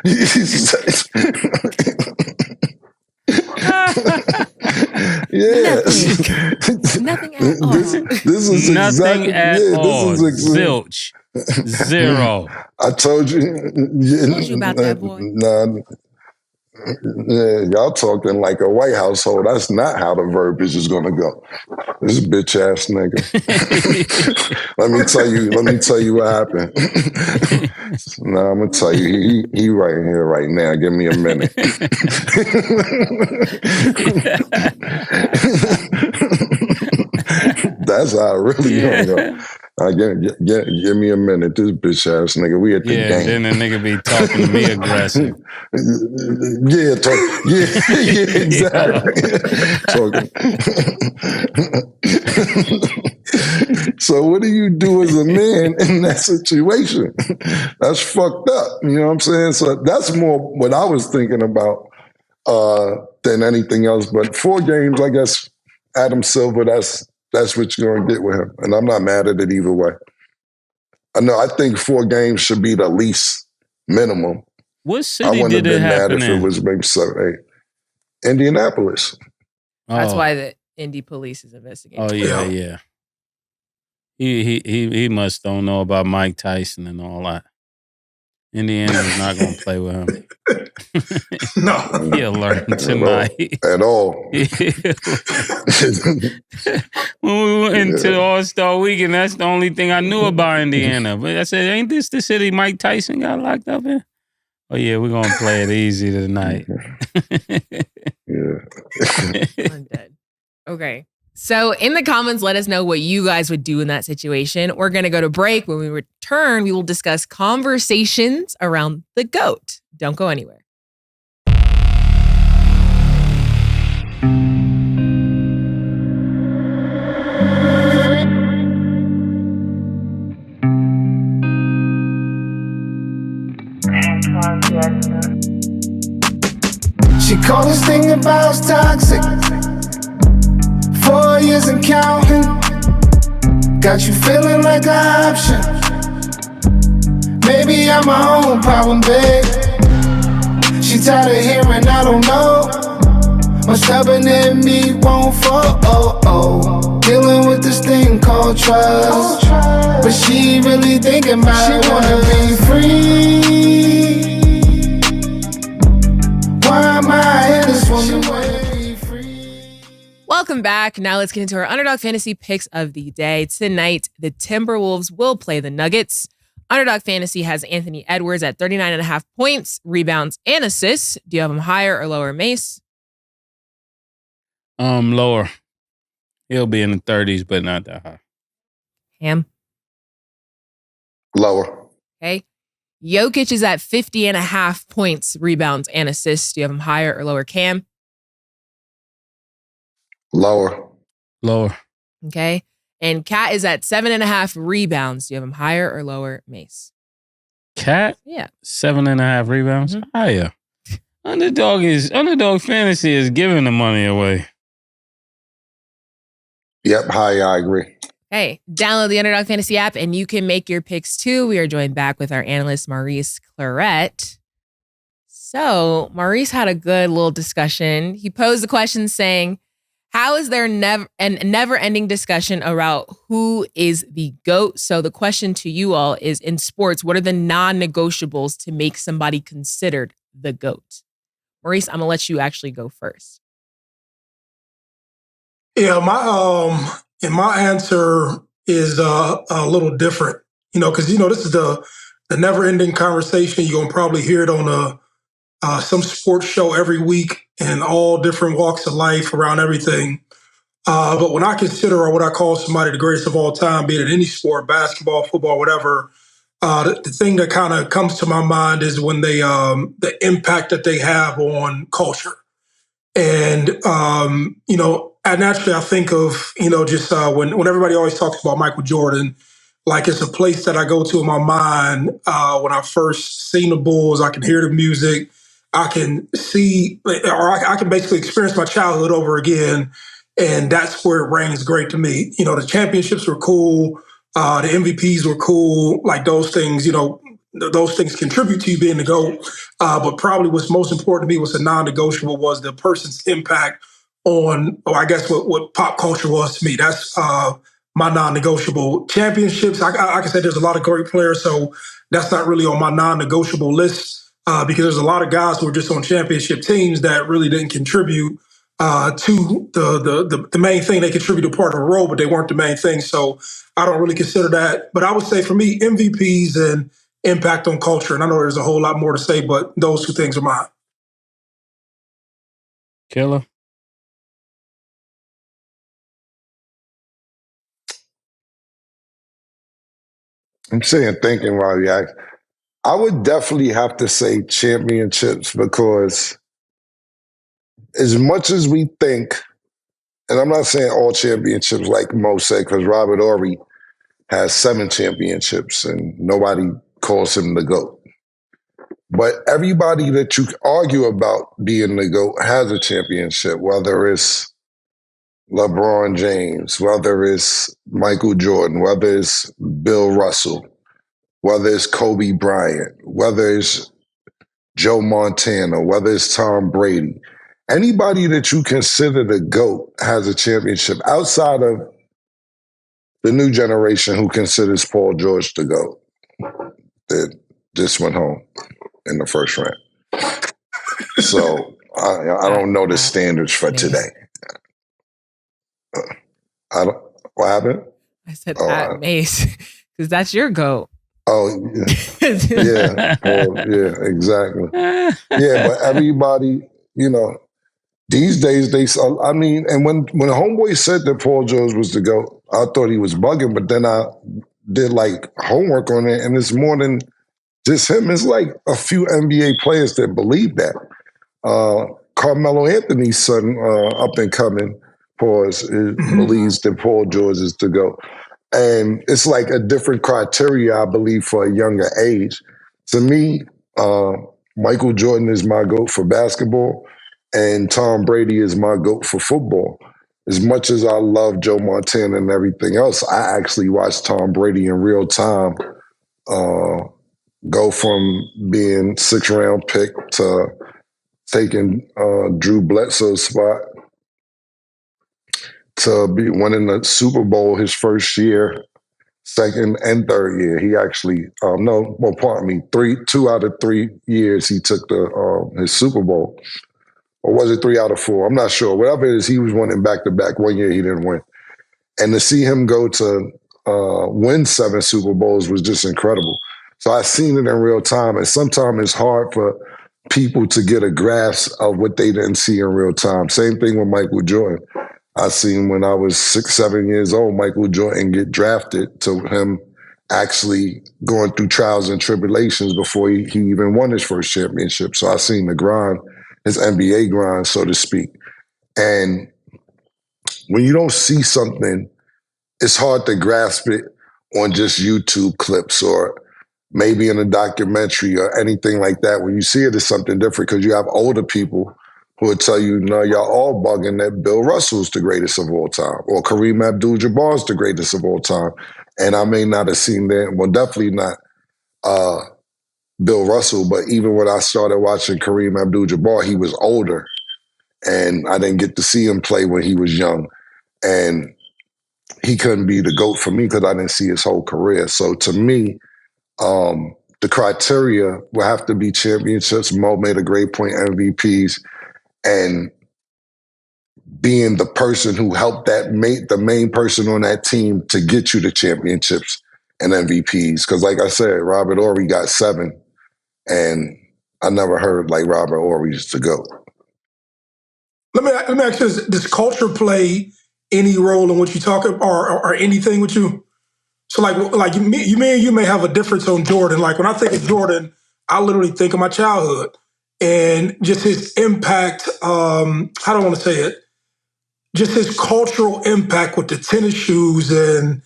He said, yeah. Nothing at all. This is nothing exactly, at all. This is Zilch. Zero. I told you. I told you about that, boy. Nah, Yeah, y'all talking like a white household. That's not how the verbiage is gonna go. This bitch ass nigga. Let me tell you what happened. No, I'm gonna tell you, he right here right now. Give me a minute. That's how I really gonna go. Give me a minute. This bitch ass nigga. We at the game. Then the nigga be talking to me aggressive. Exactly. So what do you do as a man in that situation? That's fucked up. You know what I'm saying? So that's more what I was thinking about than anything else. But 4 games, I guess, Adam Silver, that's what you're going to get with him. And I'm not mad at it either way. I think 4 games should be the least minimum. What city did it happen in? I wouldn't have been mad if it was maybe 7, 8. Indianapolis. That's why the Indy police is investigating. Oh, yeah. He must don't know about Mike Tyson and all that. Indiana's not going to play with him. No. He'll learn tonight. At all. When we went into the All-Star Weekend, that's the only thing I knew about Indiana. But I said, ain't this the city Mike Tyson got locked up in? Oh, yeah, we're going to play it easy tonight. I'm dead. Okay. So in the comments, let us know what you guys would do in that situation. We're going to go to break. When we return, we will discuss conversations around the GOAT. Don't go anywhere. She called this thing about toxic. 4 years and counting. Got you feeling like an option. Maybe I'm my own problem, babe. She tired of hearing I don't know. What's stubborn in me won't fall. Dealing with this thing called trust. But she really thinking about it. She wanna be free. Why am I in this woman way free? Welcome back. Now let's get into our Underdog Fantasy picks of the day. Tonight, the Timberwolves will play the Nuggets. Underdog Fantasy has Anthony Edwards at 39.5 points, rebounds, and assists. Do you have him higher or lower, Mase? Lower. He'll be in the 30s, but not that high. Ham? Lower. Okay. Jokic is at 50.5 points, rebounds, and assists. Do you have him higher or lower, Cam? Lower. Okay. And Cat is at 7.5 rebounds. Do you have him higher or lower, Mase? Cat? Yeah. 7.5 rebounds? Mm-hmm. Higher. Underdog Fantasy is giving the money away. Yep, higher, I agree. Hey, download the Underdog Fantasy app and you can make your picks too. We are joined back with our analyst, Maurice Clarett. So Maurice had a good little discussion. He posed the question saying, how is there never-ending discussion about who is the GOAT? So the question to you all is, in sports, what are the non-negotiables to make somebody considered the GOAT? Maurice, I'm going to let you actually go first. Yeah, my answer is a little different, because this is the never-ending conversation. You're gonna probably hear it on some sports show every week in all different walks of life around everything. But when I consider or what I call somebody the greatest of all time, be it in any sport, basketball, football, whatever, the thing that kind of comes to my mind is when they the impact that they have on culture. And, naturally I think of, just when everybody always talks about Michael Jordan, like it's a place that I go to in my mind when I first seen the Bulls. I can hear the music. I can see, or I can basically experience my childhood over again. And that's where it rings great to me. The championships were cool. The MVPs were cool. Like those things, those things contribute to you being the GOAT. But probably what's most important to me, was a non-negotiable, was the person's impact on, I guess, what pop culture was to me. That's my non-negotiable. Championships, I can say there's a lot of great players, so that's not really on my non-negotiable list. because there's a lot of guys who are just on championship teams that really didn't contribute to the main thing. They contributed part of the role, but they weren't the main thing. So I don't really consider that. But I would say for me, MVPs and impact on culture. And I know there's a whole lot more to say, but those two things are mine. Killer. I'm thinking while you ask. I would definitely have to say championships because as much as we think, and I'm not saying all championships like Mo said, because Robert Horry has 7 championships and nobody calls him the GOAT. But everybody that you argue about being the GOAT has a championship, whether it's LeBron James, whether it's Michael Jordan, whether it's Bill Russell, whether it's Kobe Bryant, whether it's Joe Montana, whether it's Tom Brady. Anybody that you consider the GOAT has a championship outside of the new generation who considers Paul George the GOAT that just went home in the first round. So I don't know the standards for today. What happened? I said Mase, because that's your GOAT. Oh, yeah. Yeah, exactly. Yeah, but everybody, these days, and when Homeboy said that Paul George was the GOAT, I thought he was bugging, but then I did homework on it, and it's more than just him. It's like a few NBA players that believe that. Carmelo Anthony's son, up and coming, believes that Paul George is the GOAT. And it's like a different criteria, I believe, for a younger age. To me, Michael Jordan is my GOAT for basketball, and Tom Brady is my GOAT for football. As much as I love Joe Montana and everything else, I actually watched Tom Brady in real time go from being 6th-round pick to taking Drew Bledsoe's spot to be winning the Super Bowl his first year, second and third year. He actually, 2 out of 3 years he took his Super Bowl. Or was it 3 out of 4? I'm not sure. Whatever it is, he was winning back-to-back. 1 year he didn't win. And to see him go to win 7 Super Bowls was just incredible. So I seen it in real time. And sometimes it's hard for people to get a grasp of what they didn't see in real time. Same thing with Michael Jordan. I seen when I was 6, 7 years old, Michael Jordan get drafted, to him actually going through trials and tribulations before he even won his first championship. So I seen the grind, his NBA grind, so to speak. And when you don't see something, it's hard to grasp it on just YouTube clips or maybe in a documentary or anything like that. When you see it, it's something different because you have older people who would tell you, no, y'all all bugging that Bill Russell's the greatest of all time, or Kareem Abdul-Jabbar's the greatest of all time. And I may not have seen that, well, definitely not Bill Russell, but even when I started watching Kareem Abdul-Jabbar, he was older, and I didn't get to see him play when he was young. And he couldn't be the GOAT for me because I didn't see his whole career. So to me, the criteria will have to be championships. Mo made a great point, MVPs, and being the person who helped the main person on that team to get you the championships and MVPs. Because like I said, Robert Horry got 7, and I never heard like Robert Horry's to go. Let me ask you this: does culture play any role in what you talk about, or anything with you? So like you may have a difference on Jordan. Like when I think of Jordan, I literally think of my childhood and just his impact. How do I want to say it? Just his cultural impact with the tennis shoes and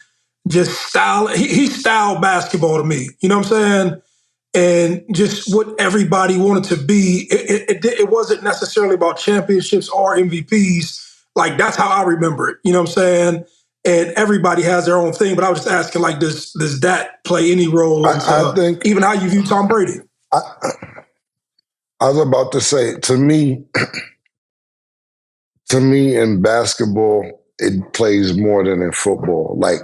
just style. He styled basketball to me. You know what I'm saying? And just what everybody wanted to be. It wasn't necessarily about championships or MVPs. Like that's how I remember it. You know what I'm saying? And everybody has their own thing. But I was just asking, like, does that play any role into I think, even how you view Tom Brady? I was about to say, to me, in basketball, it plays more than in football. Like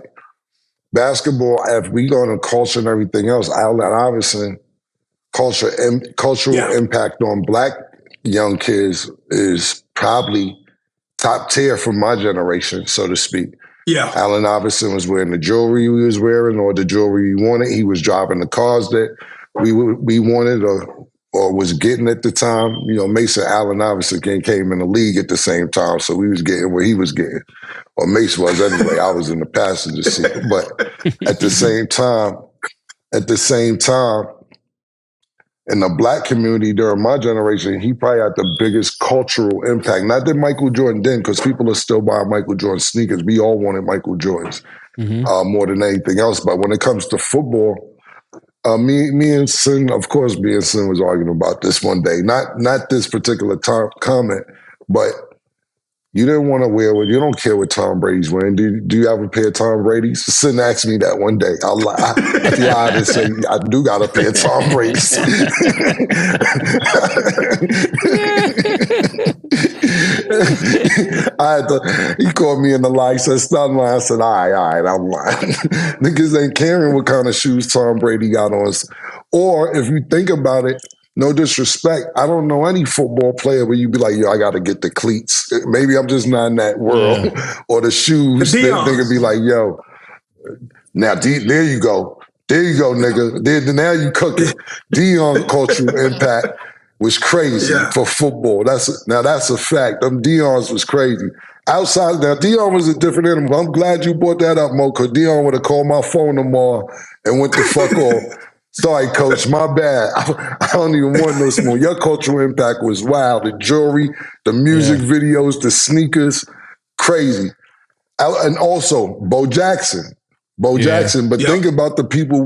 basketball, if we go into culture and everything else, Allen Iverson cultural impact on black young kids is probably top tier from my generation, so to speak. Yeah. Allen Iverson was wearing the jewelry he was wearing or the jewelry he wanted. He was driving the cars that we wanted or was getting at the time. You know, Mase and Allen Iverson came in the league at the same time, so we was getting what he was getting. Or Mase was anyway. I was in the passenger seat. But at the same time, in the black community during my generation, he probably had the biggest cultural impact. Not that Michael Jordan didn't, because people are still buying Michael Jordan sneakers. We all wanted Michael Jordans more than anything else. But when it comes to football, me and Sin, of course, me and Sin was arguing about this one day. Not this particular comment, but you didn't want to wear what you don't care what Tom Brady's wearing. Do you have a pair of Tom Brady's? Sin asked me that one day. I lied and say I do got a pair of Tom Brady's. He called me in the lie, said, "Stun line." I said, all right, I'm lying. Niggas ain't caring what kind of shoes Tom Brady got on. Or if you think about it, no disrespect, I don't know any football player where you be like, yo, I got to get the cleats. Maybe I'm just not in that world. Or the shoes. They could be like, yo, now there you go. There you go, nigga. Now you cooking. Deion cultural impact was crazy for football. That's a fact. Them Deion's was crazy. Outside, now Deion was a different animal. I'm glad you brought that up, Mo, because Deion would have called my phone tomorrow and went the fuck off. Sorry, Coach, my bad. I don't even want no more. Your cultural impact was wild. The jewelry, the music videos, the sneakers, crazy. And also, Bo Jackson. But think about the people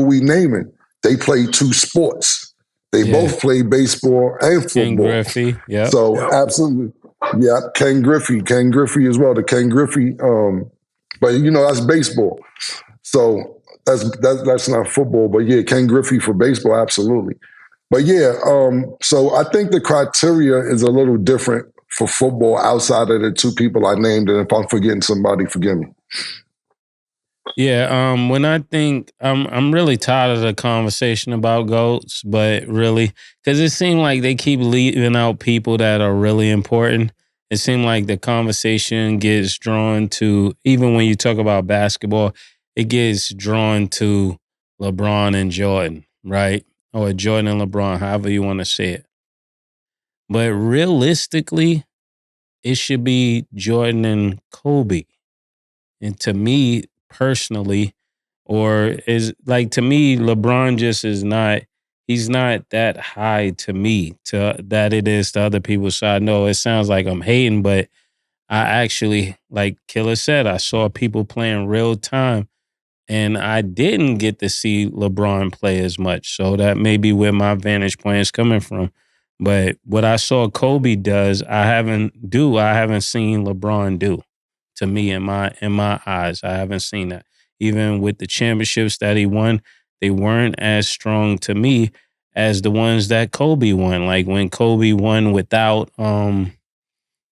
we naming. They play two sports. They both play baseball and football. Ken Griffey, So absolutely. Yeah, Ken Griffey as well. The Ken Griffey, but you know, that's baseball. So that's not football, but yeah, Ken Griffey for baseball, absolutely. But yeah, so I think the criteria is a little different for football outside of the two people I named, and if I'm forgetting somebody, forgive me. Yeah, when I think I'm really tired of the conversation about GOATs, but really, because it seems like they keep leaving out people that are really important. It seems like the conversation gets drawn to, even when you talk about basketball, it gets drawn to LeBron and Jordan, right? Or Jordan and LeBron, however you want to say it. But realistically, it should be Jordan and Kobe. And to me, personally, or is like, to me, LeBron just is not, he's not that high to me that it is to other people. So I know it sounds like I'm hating, but I actually, like Killer said, I saw people playing real time and I didn't get to see LeBron play as much. So that may be where my vantage point is coming from. But what I saw Kobe does, I haven't seen LeBron do. To me, in my eyes, I haven't seen that. Even with the championships that he won, they weren't as strong to me as the ones that Kobe won. Like when Kobe won without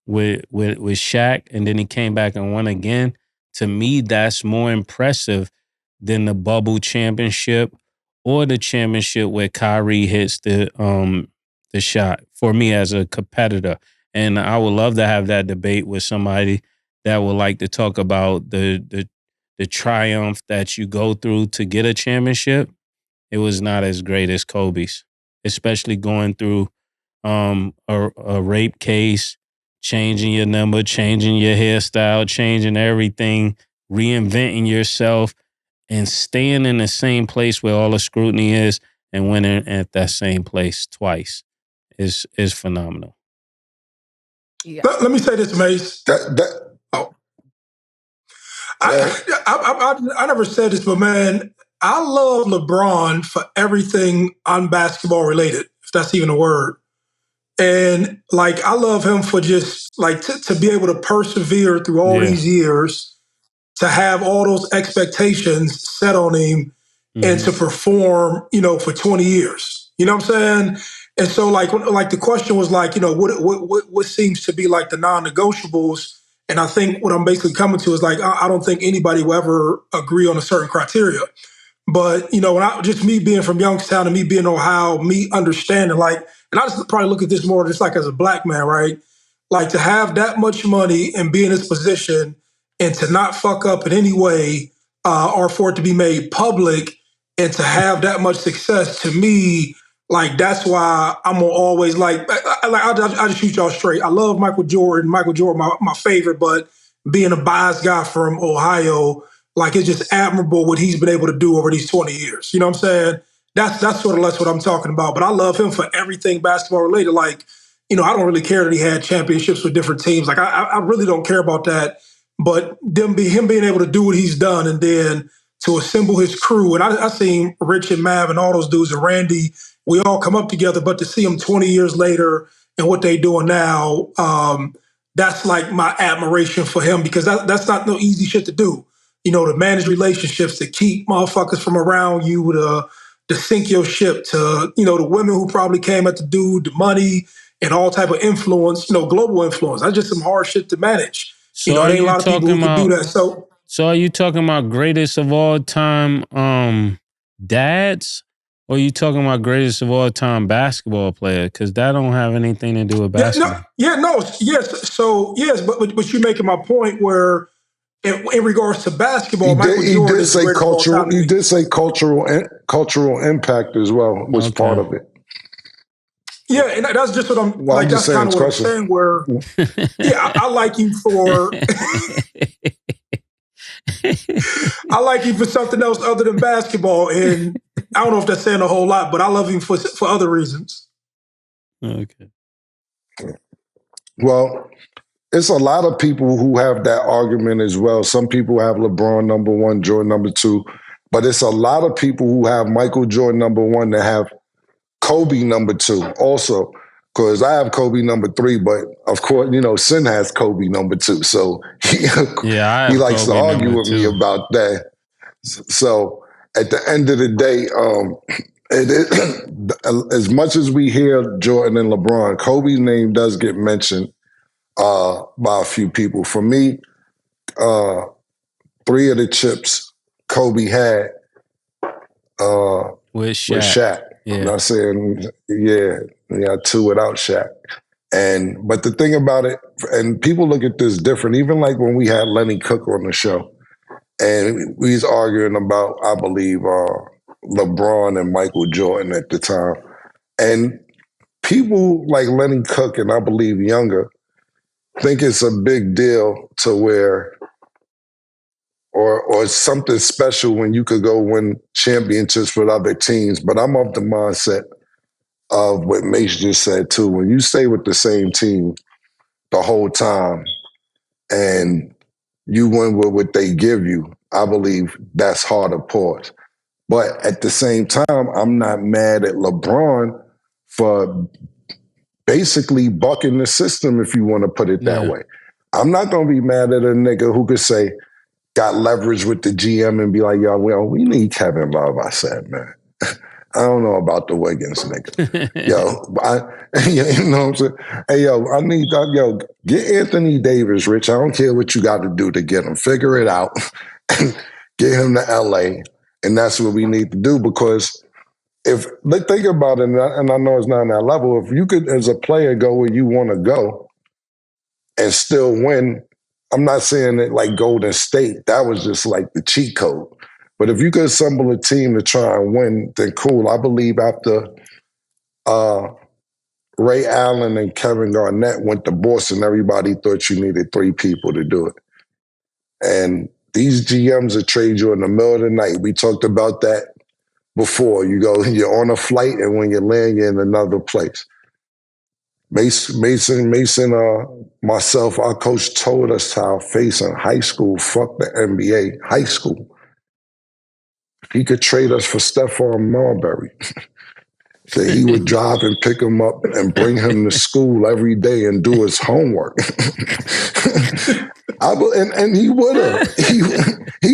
with Shaq, and then he came back and won again. To me, that's more impressive than the bubble championship or the championship where Kyrie hits the shot. For me as a competitor, and I would love to have that debate with somebody that would like to talk about the triumph that you go through to get a championship. It was not as great as Kobe's, especially going through a rape case, changing your number, changing your hairstyle, changing everything, reinventing yourself, and staying in the same place where all the scrutiny is and winning at that same place twice is phenomenal. Yeah. Let me say this, Mase. I never said this, but man, I love LeBron for everything unbasketball related, if that's even a word. And like, I love him for just like to be able to persevere through all these years, to have all those expectations set on him and to perform, you know, for 20 years. You know what I'm saying? And so like the question was like, you know, what seems to be like the non-negotiables. And I think what I'm basically coming to is like, I don't think anybody will ever agree on a certain criteria. But, just me being from Youngstown and me being in Ohio, me understanding, and I just probably look at this more just like as a black man, right? Like to have that much money and be in this position and to not fuck up in any way or for it to be made public and to have that much success, to me, like that's why I'm gonna always I just shoot y'all straight. I love Michael Jordan. Michael Jordan, my favorite, but being a biased guy from Ohio, like it's just admirable what he's been able to do over these 20 years. You know what I'm saying? That's sort of less what I'm talking about. But I love him for everything basketball related. Like, I don't really care that he had championships with different teams. Like I really don't care about that. But him being able to do what he's done and then to assemble his crew. And I seen Rich and Mav and all those dudes and Randy, we all come up together, but to see them 20 years later and what they doing now, that's like my admiration for him because that's not no easy shit to do. To manage relationships, to keep motherfuckers from around you, to sink your ship, to, the women who probably came at the dude, the money and all type of influence, global influence. That's just some hard shit to manage. So there ain't a lot of people who can do that. So are you talking about greatest of all time dads? Or are you talking about greatest of all time basketball player? Because that don't have anything to do with basketball. Yes. So, yes, but you're making my point where in regards to basketball, Michael Jordan did say cultural. He did say cultural impact as well was part of it. Yeah, and that's just what I'm like. That's kind of what I'm saying. Where, I like him for. I like him for something else other than basketball, and I don't know if that's saying a whole lot, but I love him for other reasons. Okay. Well, it's a lot of people who have that argument as well. Some people have LeBron number 1, Jordan number 2, but it's a lot of people who have Michael Jordan number 1 that have Kobe number 2 also, because I have Kobe number 3, but of course, Sin has Kobe number 2. So he likes to argue with me about that. So at the end of the day, as much as we hear Jordan and LeBron, Kobe's name does get mentioned by a few people. For me, 3 of the chips Kobe had with Shaq. Yeah. I'm not saying, we got 2 without Shaq. But the thing about it, and people look at this different, even like when we had Lenny Cook on the show, and we was arguing about, I believe, LeBron and Michael Jordan at the time. And people like Lenny Cook, and I believe younger, think it's a big deal to where, or something special when you could go win championships with other teams. But I'm of the mindset of what Mase just said too. When you stay with the same team the whole time and you win with what they give you, I believe that's hard to pause. But at the same time, I'm not mad at LeBron for basically bucking the system, if you want to put it that way. I'm not going to be mad at a nigga who could say, got leverage with the GM and be like, yo, well, we need Kevin Love. I said, man, I don't know about the Wiggins nigga. You know what I'm saying? Hey, I need, get Anthony Davis, Rich. I don't care what you got to do to get him. Figure it out. Get him to LA. And that's what we need to do, because think about it, and I know it's not on that level, if you could, as a player, go where you want to go and still win, I'm not saying that like Golden State, that was just like the cheat code. But if you could assemble a team to try and win, then cool. I believe after Ray Allen and Kevin Garnett went to Boston, everybody thought you needed 3 people to do it. And these GMs will trade you in the middle of the night. We talked about that before. You're on a flight, and when you land, you're in another place. Mason, myself, our coach told us how facing high school, fuck the NBA, high school. He could trade us for Stephon Marbury. So he would drive and pick him up and bring him to school every day and do his homework. And he would have. He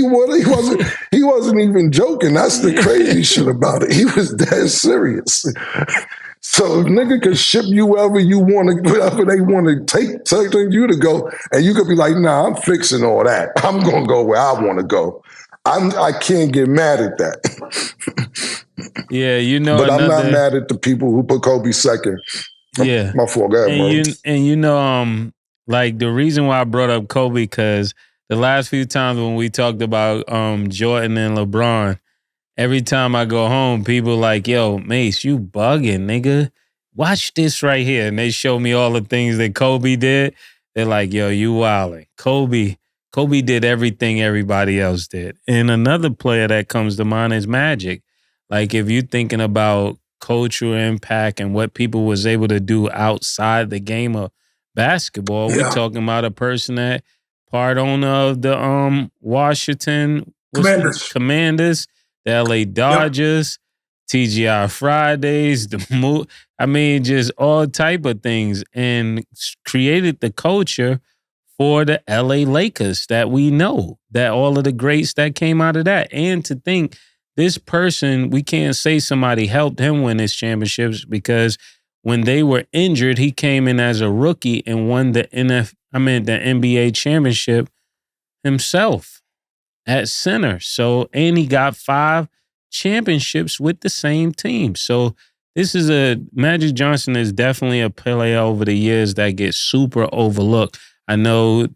would have. He wasn't even joking. That's the crazy shit about it. He was dead serious. So if nigga could ship you wherever you want to, wherever they want to take you to go, and you could be like, nah, I'm fixing all that. I'm going to go where I want to go. I can't get mad at that. Yeah, but I'm not mad at the people who put Kobe second. Yeah, my fault. Go ahead, like the reason why I brought up Kobe because the last few times when we talked about Jordan and LeBron, every time I go home, people like, "Yo, Mase, you bugging, nigga. Watch this right here," and they show me all the things that Kobe did. They're like, "Yo, you wildin'. Kobe did everything everybody else did." And another player that comes to mind is Magic. Like if you're thinking about cultural impact and what people was able to do outside the game of basketball, we talking about a person that part owner of the Washington Commanders, the LA Dodgers, TGI Fridays, just all type of things, and created the culture for the LA Lakers that we know, that all of the greats that came out of that. And to think this person, we can't say somebody helped him win his championships because when they were injured, he came in as a rookie and won the NBA championship himself at center. So, and he got 5 championships with the same team. So Magic Johnson is definitely a player over the years that gets super overlooked. I know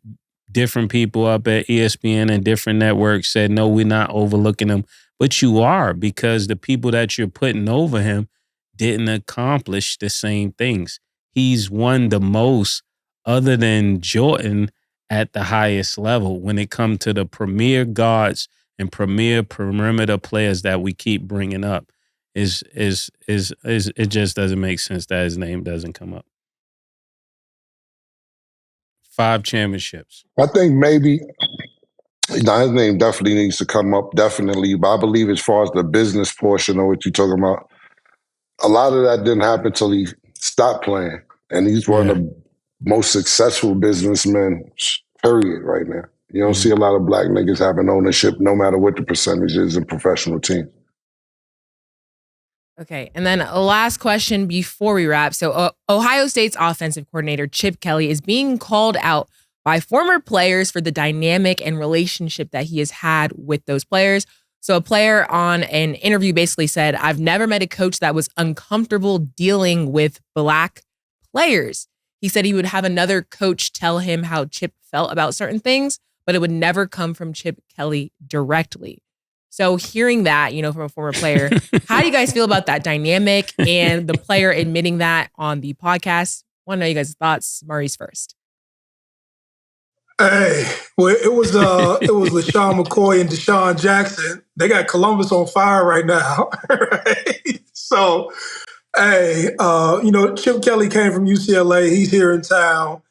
different people up at ESPN and different networks said, no, we're not overlooking him. But you are, because the people that you're putting over him didn't accomplish the same things. He's won the most other than Jordan at the highest level when it comes to the premier guards and premier perimeter players that we keep bringing up. Is it just doesn't make sense that his name doesn't come up. 5 championships. I think maybe his name definitely needs to come up, definitely. But I believe as far as the business portion of what you're talking about, a lot of that didn't happen until he stopped playing. And he's one of the most successful businessmen, period, right now. You don't see a lot of black niggas having ownership, no matter what the percentage is in professional teams. Okay, and then a last question before we wrap. So Ohio State's offensive coordinator, Chip Kelly, is being called out by former players for the dynamic and relationship that he has had with those players. So a player on an interview basically said, I've never met a coach that was uncomfortable dealing with black players. He said he would have another coach tell him how Chip felt about certain things, but it would never come from Chip Kelly directly. So hearing that, from a former player, how do you guys feel about that dynamic and the player admitting that on the podcast? Want to know you guys' thoughts. Maurice first. Hey, well, it was LaShawn McCoy and Deshaun Jackson. They got Columbus on fire right now. Right? So, hey, Chip Kelly came from UCLA. He's here in town,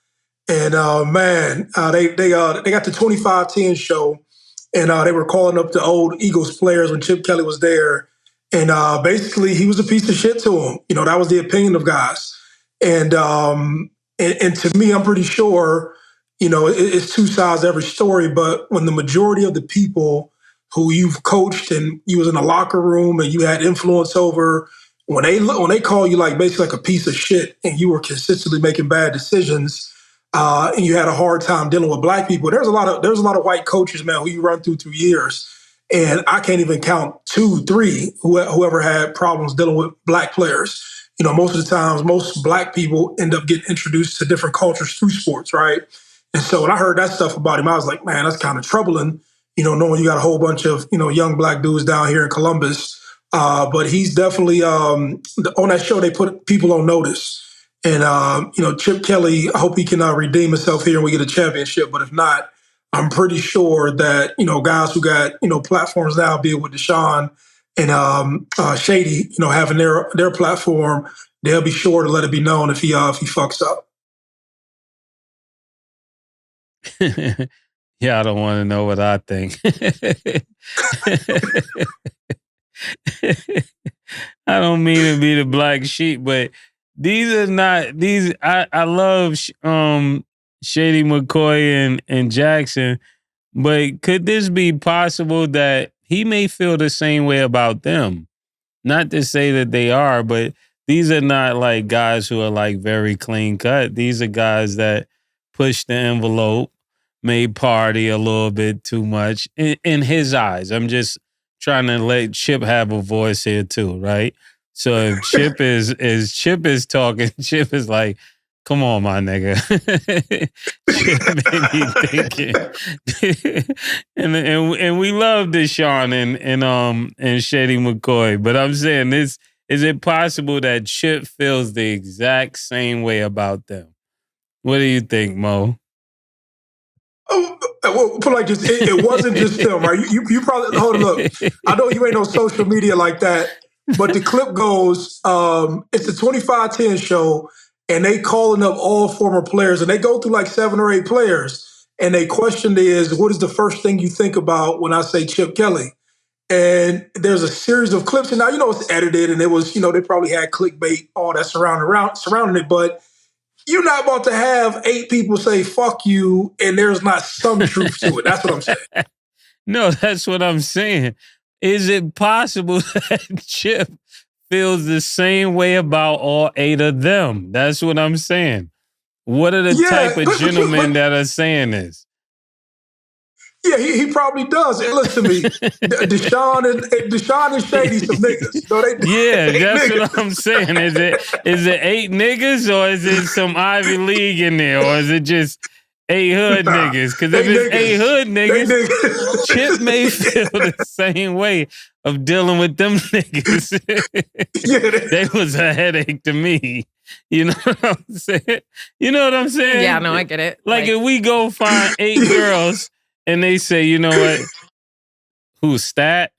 and they got the 25-10 show. And they were calling up the old Eagles players when Chip Kelly was there. And basically, he was a piece of shit to them. That was the opinion of guys. And to me, I'm pretty sure, it's 2 sides to every story. But when the majority of the people who you've coached and you was in a locker room and you had influence over, when they call you basically like a piece of shit and you were consistently making bad decisions, and you had a hard time dealing with black people. There's a lot of white coaches, man, who you run through years, and I can't even count 2, 3 whoever had problems dealing with black players. Most of the times, most black people end up getting introduced to different cultures through sports, right? And so when I heard that stuff about him, I was like, man, that's kind of troubling. Knowing you got a whole bunch of young black dudes down here in Columbus, but he's definitely on that show. They put people on notice. And, Chip Kelly, I hope he can redeem himself here and we get a championship. But if not, I'm pretty sure that, guys who got, platforms now, be it with Deshaun and Shady, having their platform, they'll be sure to let it be known if he fucks up. Yeah, I don't want to know what I think. I don't mean to be the black sheep, but these are not these. I love Shady McCoy and Jackson, but could this be possible that he may feel the same way about them? Not to say that they are, but these are not like guys who are very clean cut. These are guys that push the envelope. may party a little bit too much in his eyes. I'm just trying to let Chip have a voice here too, right? So if Chip is talking, Chip is like, come on, my nigga. Chip made me thinking. and we love Deshaun and Shady McCoy, but I'm saying this, is it possible that Chip feels the exact same way about them? What do you think, Mo? Well, put like this, it wasn't just them, right? You probably, hold on, look. I know you ain't on social media like that, but the clip goes, it's the 25-10 show, and they calling up all former players, and they go through like 7 or 8 players, and they question is, what is the first thing you think about when I say Chip Kelly? And there's a series of clips, and now, it's edited, and it was, they probably had clickbait, all that surrounding it, but you're not about to have 8 people say, fuck you, and there's not some truth to it. That's what I'm saying. No, that's what I'm saying. Is it possible that Chip feels the same way about all 8 of them? That's what I'm saying. What are the type of gentlemen that are saying this? Yeah, he probably does. And listen to me, Deshaun and Shady some niggas. No, that's niggas. What I'm saying. Is it 8 niggas, or is it some Ivy League in there, or is it just 8 hood niggas? Because if it's 8 hood niggas, Chip may feel the same way of dealing with them niggas. They was a headache to me. You know what I'm saying? Yeah, no, I get it. Like if we go find 8 girls and they say, you know what? Who's Stat?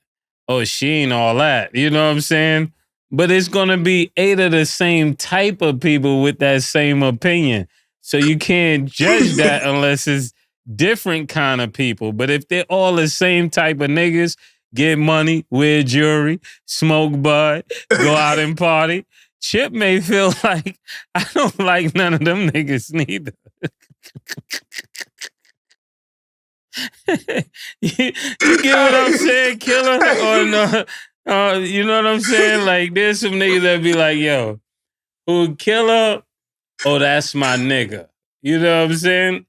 Oh, she ain't all that. You know what I'm saying? But it's going to be 8 of the same type of people with that same opinion. So you can't judge that unless it's different kind of people. But if they're all the same type of niggas, get money, wear jewelry, smoke bud, go out and party, Chip may feel like, I don't like none of them niggas neither. you get what I'm saying, Killer? Or no? You know what I'm saying? Like, there's some niggas that be like, yo, who Killer? Oh, that's my nigga. You know what I'm saying?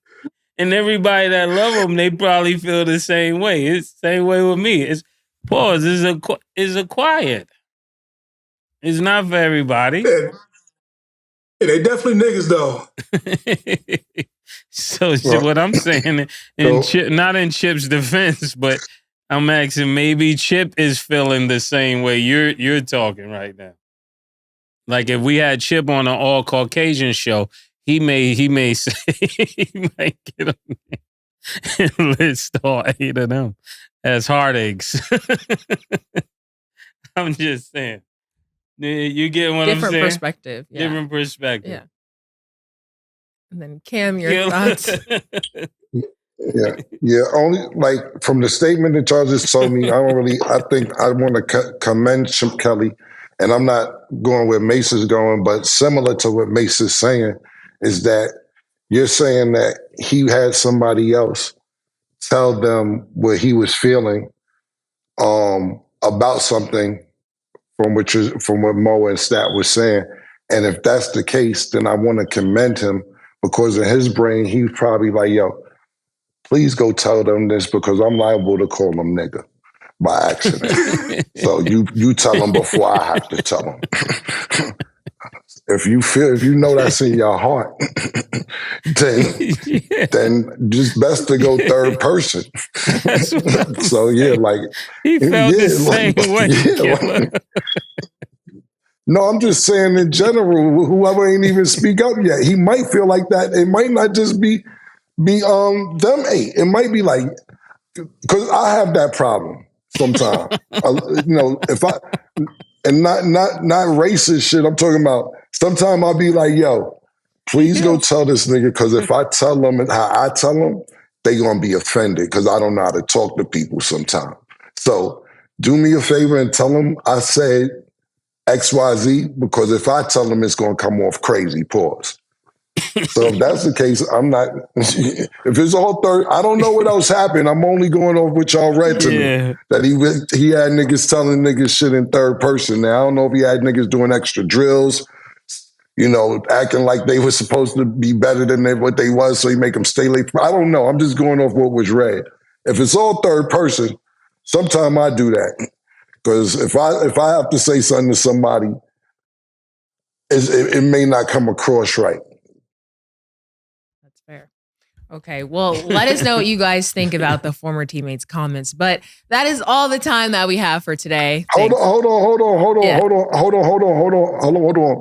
And everybody that love him, they probably feel the same way. It's the same way with me. It's pause. It's acquired. It's not for everybody. Yeah, they definitely niggas though. So what I'm saying, not in Chip's defense, but I'm asking, maybe Chip is feeling the same way you're talking right now. Like if we had Chip on an all Caucasian show, he may say he might get on there and list all 8 of them as heartaches. I'm just saying. You get what I'm saying? Different perspective. Yeah. Different perspective. Yeah. And then Cam, your thoughts? Yeah. Only like from the statement that y'all just told me, I think I want to commend Chip Kelly, and I'm not going where Mase is going, but similar to what Mase is saying is that you're saying that he had somebody else tell them what he was feeling about something from what Mo and Stat was saying. And if that's the case, then I want to commend him, because in his brain, he's probably like, yo, please go tell them this, because I'm liable to call them nigga by accident. So you tell them before I have to tell them. If you know that's in your heart, then just best to go third person. So yeah, like he felt the same way. No, I'm just saying in general, whoever ain't even speak up yet, he might feel like that. It might not just be them 8. It might be like, because I have that problem sometimes. If I, and not racist shit, I'm talking about sometimes I'll be like, yo, please go tell this nigga, because if I tell them how I tell them, they gonna be offended, because I don't know how to talk to people sometimes. So do me a favor and tell them I said XYZ, because if I tell them, it's going to come off crazy, pause. So if that's the case, I'm not, if it's all third, I don't know what else happened. I'm only going over what y'all read to me, that he had niggas telling niggas shit in third person. Now, I don't know if he had niggas doing extra drills, acting like they were supposed to be better than what they was, so he make them stay late. I don't know. I'm just going off what was read. If it's all third person, sometimes I do that. Because if I have to say something to somebody, it may not come across right. That's fair. Okay, well, let us know what you guys think about the former teammates' comments. But that is all the time that we have for today. Hold on.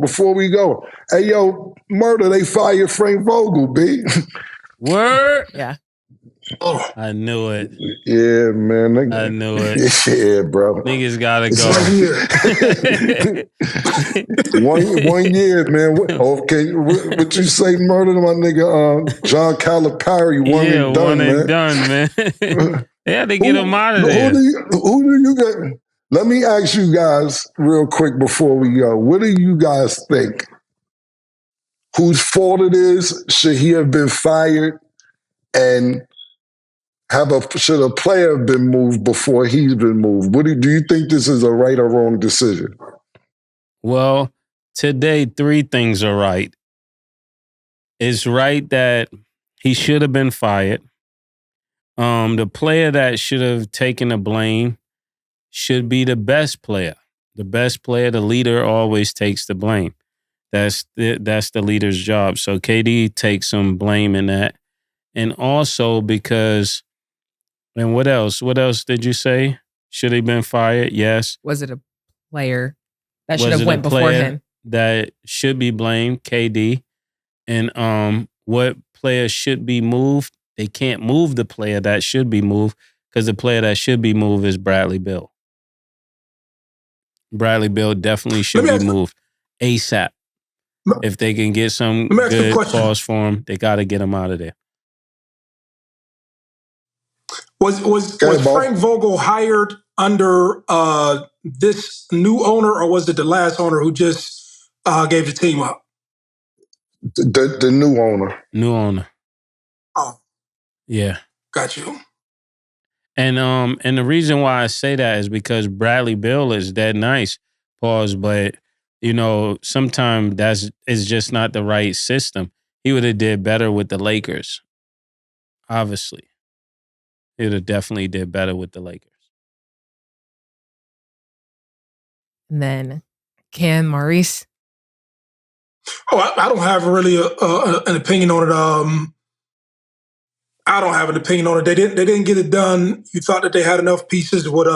Before we go, hey, yo, Murder, they fired Frank Vogel, B. Word? Yeah. Oh. I knew it. Yeah, man. I knew it. Yeah, bro. Niggas gotta go. 1 year, man. Okay, what you say, Murder, my nigga? John Calipari, one and done, man. They had to get him out of there. Who do you get? Let me ask you guys real quick before we go. What do you guys think? Whose fault it is? Should he have been fired? And should a player have been moved before he's been moved? Do you think this is a right or wrong decision? Well, today, 3 things are right. It's right that he should have been fired. The player that should have taken the blame should be the best player. The best player, the leader, always takes the blame. That's the leader's job. So KD takes some blame in that. And also because, and what else? What else did you say? Should he been fired? Yes. Was it a player that should have went before him? That should be blamed, KD. And what player should be moved? They can't move the player that should be moved because the player that should be moved is Bradley Beal. Bradley Beal definitely should be moved ASAP. If they can get some good cause for him, they got to get him out of there. Was Frank Vogel hired under this new owner, or was it the last owner who just gave the team up? The new owner. New owner. Oh. Yeah. Got you. And the reason why I say that is because Bradley Beal is dead nice, but sometimes it's just not the right system. He would have did better with the Lakers. Obviously. He would have definitely did better with the Lakers. And then Maurice. Oh, I don't have really an opinion on it. I don't have an opinion on it. They didn't get it done. You thought that they had enough pieces with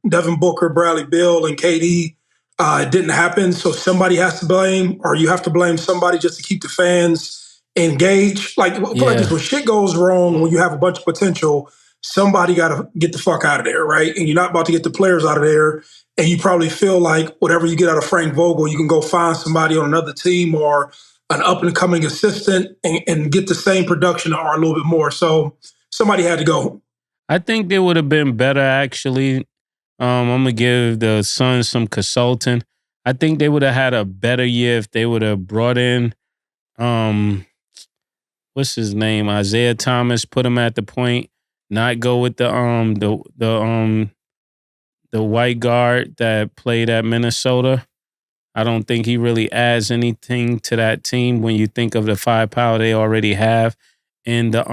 Devin Booker, Bradley Beal, and KD. It didn't happen, so somebody has to blame, or you have to blame somebody just to keep the fans engaged. Like this, when shit goes wrong, when you have a bunch of potential, somebody got to get the fuck out of there, right? And you're not about to get the players out of there. And you probably feel like whatever you get out of Frank Vogel, you can go find somebody on another team or an up-and-coming assistant and get the same production or a little bit more. So somebody had to go. I think they would have been better, actually. I'm going to give the Suns some consulting. I think they would have had a better year if they would have brought in, what's his name, Isaiah Thomas, put him at the point, not go with the white guard that played at Minnesota. I don't think he really adds anything to that team when you think of the firepower they already have in the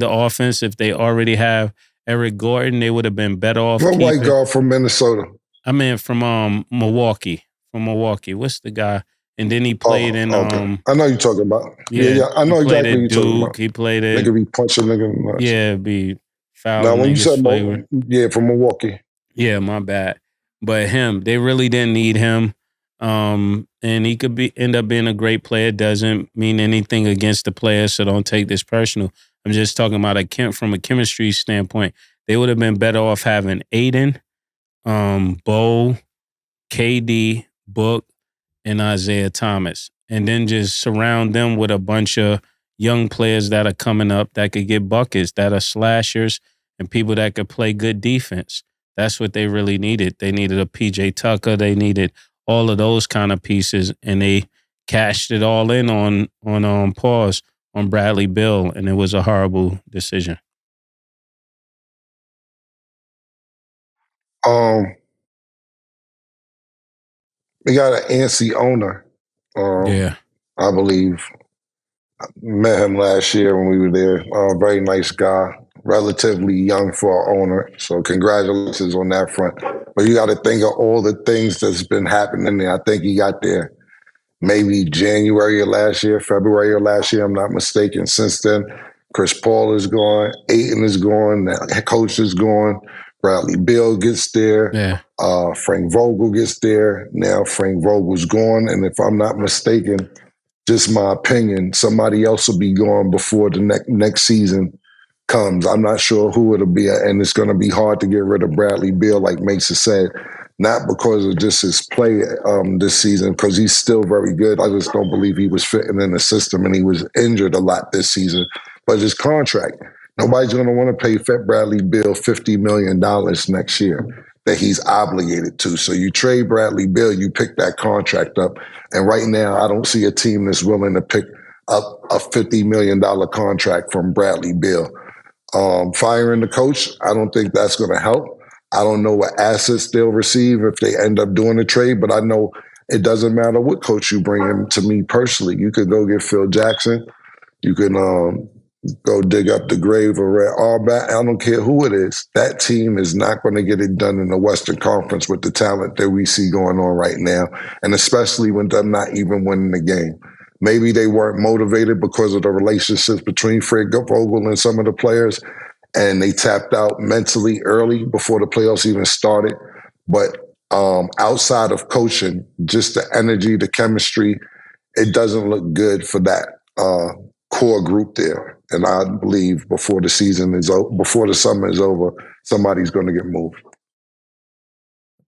offense. If they already have Eric Gordon, they would have been better off. What white guard from Minnesota? I mean, from Milwaukee. From Milwaukee. What's the guy? And then he played in. Okay. I know you're talking about. Yeah. I know exactly what you're talking about. He played it. Nigga be punching nigga. Yeah, be foul. Now when you said from Milwaukee. Yeah, my bad. But him, they really didn't need him. And he could end up being a great player. Doesn't mean anything against the player, so don't take this personal. I'm just talking about from a chemistry standpoint. They would have been better off having Aiden, Bo, KD, Book, and Isaiah Thomas, and then just surround them with a bunch of young players that are coming up that could get buckets, that are slashers, and people that could play good defense. That's what they really needed. They needed a PJ Tucker. They needed all of those kind of pieces, and they cashed it all in on Bradley Beal, and it was a horrible decision. We got an antsy owner. I believe. Met him last year when we were there. Very nice guy, relatively young for our owner. So congratulations on that front. But you got to think of all the things that's been happening there. I think he got there maybe January of last year, February of last year, I'm not mistaken. Since then, Chris Paul is gone, Ayton is gone, the coach is gone, Bradley Beal gets there, Frank Vogel gets there. Now Frank Vogel's gone, and if I'm not mistaken, just my opinion, somebody else will be gone before the next season comes. I'm not sure who it'll be, and it's going to be hard to get rid of Bradley Beal, like Mase said, not because of just his play this season, because he's still very good. I just don't believe he was fitting in the system, and he was injured a lot this season. But his contract, nobody's going to want to pay Bradley Beal $50 million next year that he's obligated to. So you trade Bradley Beal, you pick that contract up. And right now, I don't see a team that's willing to pick up a $50 million contract from Bradley Beal. Firing the coach, I don't think that's going to help. I don't know what assets they'll receive if they end up doing a trade, but I know it doesn't matter what coach you bring in. To me personally, you could go get Phil Jackson. You can go dig up the grave of Red Auerbach. I don't care who it is. That team is not going to get it done in the Western Conference with the talent that we see going on right now, and especially when they're not even winning the game. Maybe they weren't motivated because of the relationships between Fred Vogel and some of the players, and they tapped out mentally early before the playoffs even started. But outside of coaching, just the energy, the chemistry, it doesn't look good for that core group there. And I believe before the season is over, before the summer is over, somebody's going to get moved.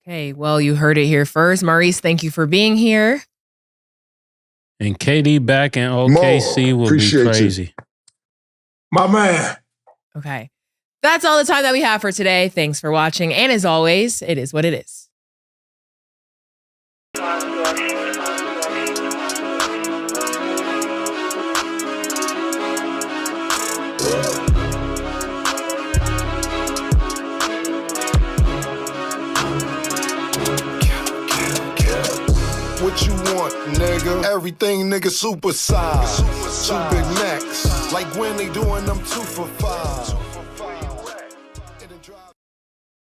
Okay, well, you heard it here first. Maurice, thank you for being here. And KD back in OKC will be crazy. You. My man. Okay. That's all the time that we have for today. Thanks for watching. And as always, it is what it is. What you want, nigga? Everything, nigga, super size. Two big necks. Like when they doing them 2 for $5.